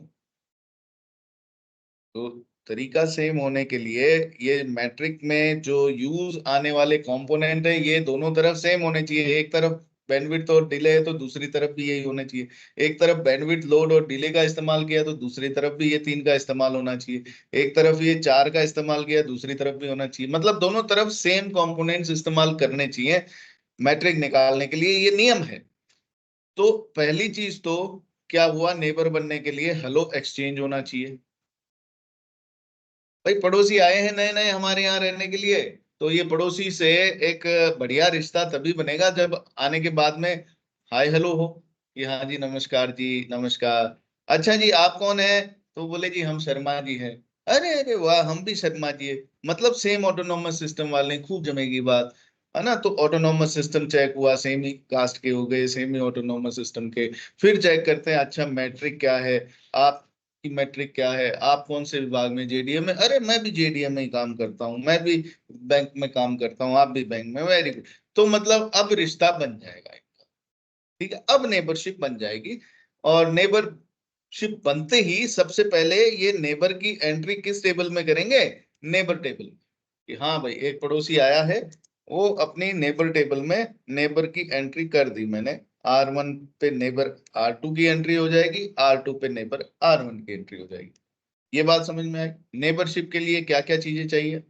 तो तरीका सेम होने के लिए ये मैट्रिक में जो यूज आने वाले कंपोनेंट है ये दोनों तरफ सेम होने चाहिए। एक तरफ बैंडविड्थ और डिले है तो दूसरी तरफ भी यही होना चाहिए। एक तरफ बैंडविड्थ, लोड और डिले का इस्तेमाल किया तो दूसरी तरफ भी ये 3 का इस्तेमाल होना चाहिए। एक तरफ ये 4 का इस्तेमाल किया दूसरी तरफ भी होना चाहिए। मतलब दोनों तरफ सेम कंपोनेंट्स इस्तेमाल करने चाहिए मैट्रिक निकालने के लिए, ये नियम है। तो पहली चीज तो क्या हुआ, नेबर बनने के लिए हेलो एक्सचेंज होना चाहिए। भाई पड़ोसी आए हैं नए नए हमारे यहाँ रहने के लिए, तो ये पड़ोसी से एक बढ़िया रिश्ता तभी बनेगा जब आने के बाद में हाय हेलो हो कि हाँ जी नमस्कार जी नमस्कार, अच्छा जी आप कौन है, तो बोले जी हम शर्मा जी हैं। अरे अरे वाह हम भी शर्मा जी है। मतलब सेम ऑटोनोमस सिस्टम वाले, खूब जमेगी बात, है ना। तो ऑटोनोमस सिस्टम चेक हुआ, सेम ही कास्ट के हो गए, सेम ही ऑटोनोमस सिस्टम के। फिर चेक करते हैं अच्छा मैट्रिक क्या है, आप की मैट्रिक क्या है, आप कौन से विभाग में, जेडीएम में, अरे मैं भी जेडीएम में ही काम करता हूँ, मैं भी बैंक में काम करता हूँ, आप भी बैंक में, वेरी गुड। तो मतलब अब रिश्ता बन जाएगा इनका, ठीक है, अब नेबरशिप बन जाएगी। और नेबरशिप बनते ही सबसे पहले ये नेबर की एंट्री किस टेबल में करेंगे, नेबर टेबल में, कि हाँ भाई एक पड़ोसी आया है, वो अपनी नेबर टेबल में नेबर की एंट्री कर दी मैंने। R1 पे नेबर R2 की एंट्री हो जाएगी, R2 पे नेबर R1 की एंट्री हो जाएगी। ये बात समझ में आई। नेबरशिप के लिए क्या क्या चीजें चाहिए,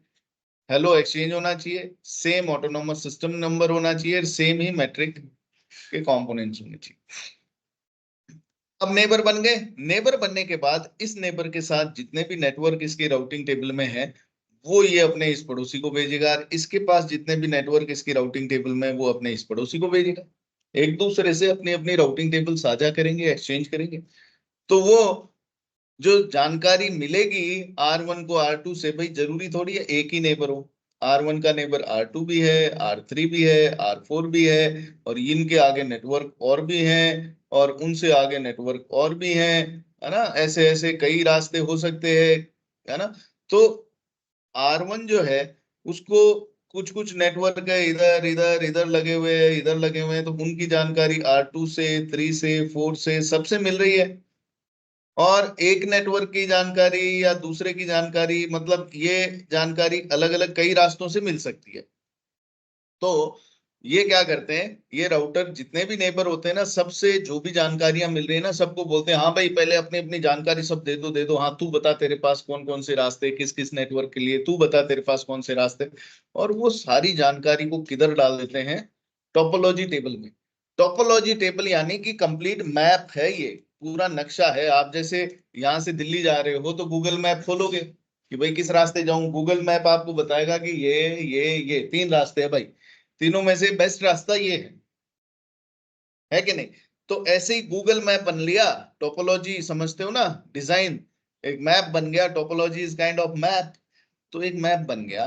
हेलो एक्सचेंज होना चाहिए, सेम ऑटोनोमस सिस्टम नंबर होना चाहिए, सेम ही मैट्रिक के कंपोनेंट्स होने चाहिए। अब नेबर बन गए। नेबर बनने के बाद इस नेबर के साथ जितने भी नेटवर्क इसके राउटिंग टेबल में है वो ये अपने इस पड़ोसी को भेजेगा, और इसके पास जितने भी नेटवर्क इसकी राउटिंग टेबल में वो अपने इस पड़ोसी को भेजेगा। एक दूसरे से अपनी अपनी राउटिंग टेबल साझा करेंगे, एक्सचेंज करेंगे। तो वो जो जानकारी मिलेगी R1 को R2 से, भाई जरूरी थोड़ी है एक ही नेबर हो। R1 का नेबर R2 भी है, R3 भी है, R4 भी है, और इनके आगे नेटवर्क और भी हैं, और उनसे आगे नेटवर्क और भी हैं, है ना। ऐसे ऐसे कई रास्ते हो सकते हैं, है ना। तो R1 जो है उसको कुछ कुछ नेटवर्क है इधर इधर इधर लगे हुए हैं, इधर लगे हुए हैं, तो उनकी जानकारी R2 से, 3 से, 4 से सबसे मिल रही है। और एक नेटवर्क की जानकारी या दूसरे की जानकारी, मतलब ये जानकारी अलग अलग कई रास्तों से मिल सकती है। तो ये क्या करते हैं, ये राउटर जितने भी नेबर होते हैं ना, सबसे जो भी जानकारियां मिल रही है ना सबको बोलते हैं हाँ भाई पहले अपनी अपनी जानकारी सब दे दो दे दो, हाँ तू बता तेरे पास कौन कौन से रास्ते, किस किस नेटवर्क के लिए, तू बता तेरे पास कौन से रास्ते। और वो सारी जानकारी को किधर डाल देते हैं, टोपोलॉजी टेबल में। टोपोलॉजी टेबल यानी कि कंप्लीट मैप है, ये पूरा नक्शा है। आप जैसे यहाँ से दिल्ली जा रहे हो तो गूगल मैप खोलोगे कि भाई किस रास्ते जाऊं, गूगल मैप आपको बताएगा कि ये 3 रास्ते हैं भाई, तीनों में से बेस्ट रास्ता ये है कि नहीं। तो ऐसे ही गूगल मैप बन लिया, टोपोलॉजी समझते हो ना, डिजाइन, एक मैप बन गया, topology is kind of map. तो एक मैप बन गया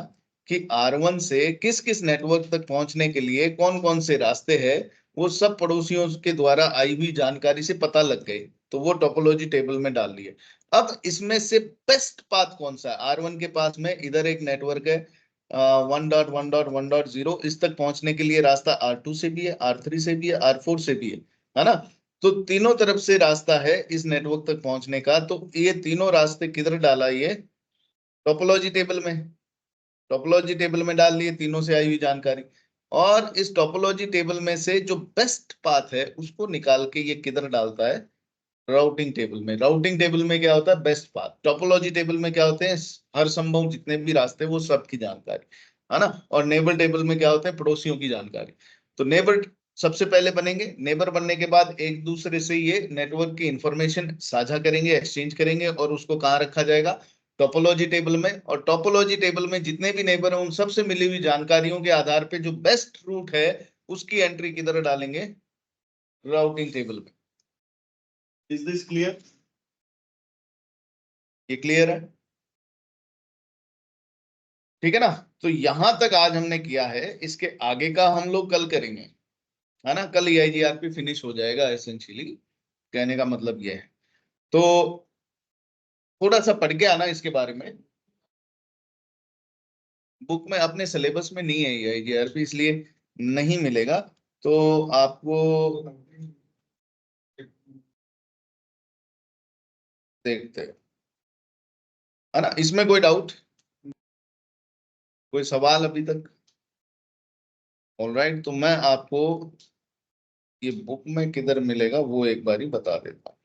कि R1 से किस किस नेटवर्क तक पहुंचने के लिए कौन कौन से रास्ते हैं, वो सब पड़ोसियों के द्वारा आई हुई जानकारी से पता लग गए। तो वो टोपोलॉजी टेबल में डाल लिए। अब इसमें से बेस्ट पाथ कौन सा है? R1 के पास में इधर एक नेटवर्क है 1.1.1.0, इस तक पहुंचने के लिए रास्ता R2 से भी है, R3 से भी है, R4 से भी है ना? तो तीनों तरफ से रास्ता है इस नेटवर्क तक पहुंचने का। तो ये तीनों रास्ते किधर डाला? ये टोपोलॉजी टेबल में, टोपोलॉजी टेबल में डाल लिए तीनों से आई हुई जानकारी। और इस टोपोलॉजी टेबल में से जो बेस्ट पाथ है उसको निकाल के ये किधर डालता है? राउटिंग टेबल में। राउटिंग टेबल में क्या होता है? Best path. टोपोलॉजी टेबल में क्या होते हैं? हर संभव जितने भी रास्ते वो सब की जानकारी, है ना? और नेबर टेबल में क्या होते हैं? पड़ोसियों की जानकारी। तो नेबर सबसे पहले बनेंगे। नेबर बनने के बाद एक दूसरे से ये नेटवर्क की इंफॉर्मेशन साझा करेंगे, एक्सचेंज करेंगे, और उसको कहाँ रखा जाएगा? टोपोलॉजी टेबल में। और टोपोलॉजी टेबल में जितने भी नेबर हैं उन सबसे मिली हुई जानकारियों के आधार पे जो बेस्ट रूट है उसकी एंट्री किधर डालेंगे? राउटिंग टेबल में। Is this clear? ये क्लियर है? ठीक है ना? तो यहां तक आज हमने किया है, इसके आगे का हम लोग कल करेंगे, है ना? कल EIGRP फिनिश हो जाएगा एसेंशियली, कहने का मतलब ये है। तो थोड़ा सा पढ़ के आना इसके बारे में। बुक में अपने सिलेबस में नहीं है EIGRP, इसलिए नहीं मिलेगा। तो आपको देखते हैं, है ना? इसमें कोई डाउट, कोई सवाल अभी तक? ऑलराइट, तो मैं आपको ये बुक में किधर मिलेगा वो एक बार ही बता देता हूँ।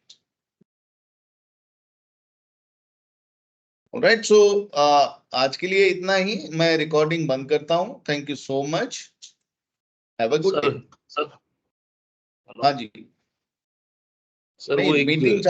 ऑलराइट, सो आज के लिए इतना ही। मैं रिकॉर्डिंग बंद करता हूँ। Thank you so much, have a good day. Sir हाँ जी, सर वो नहीं एक मीटिंग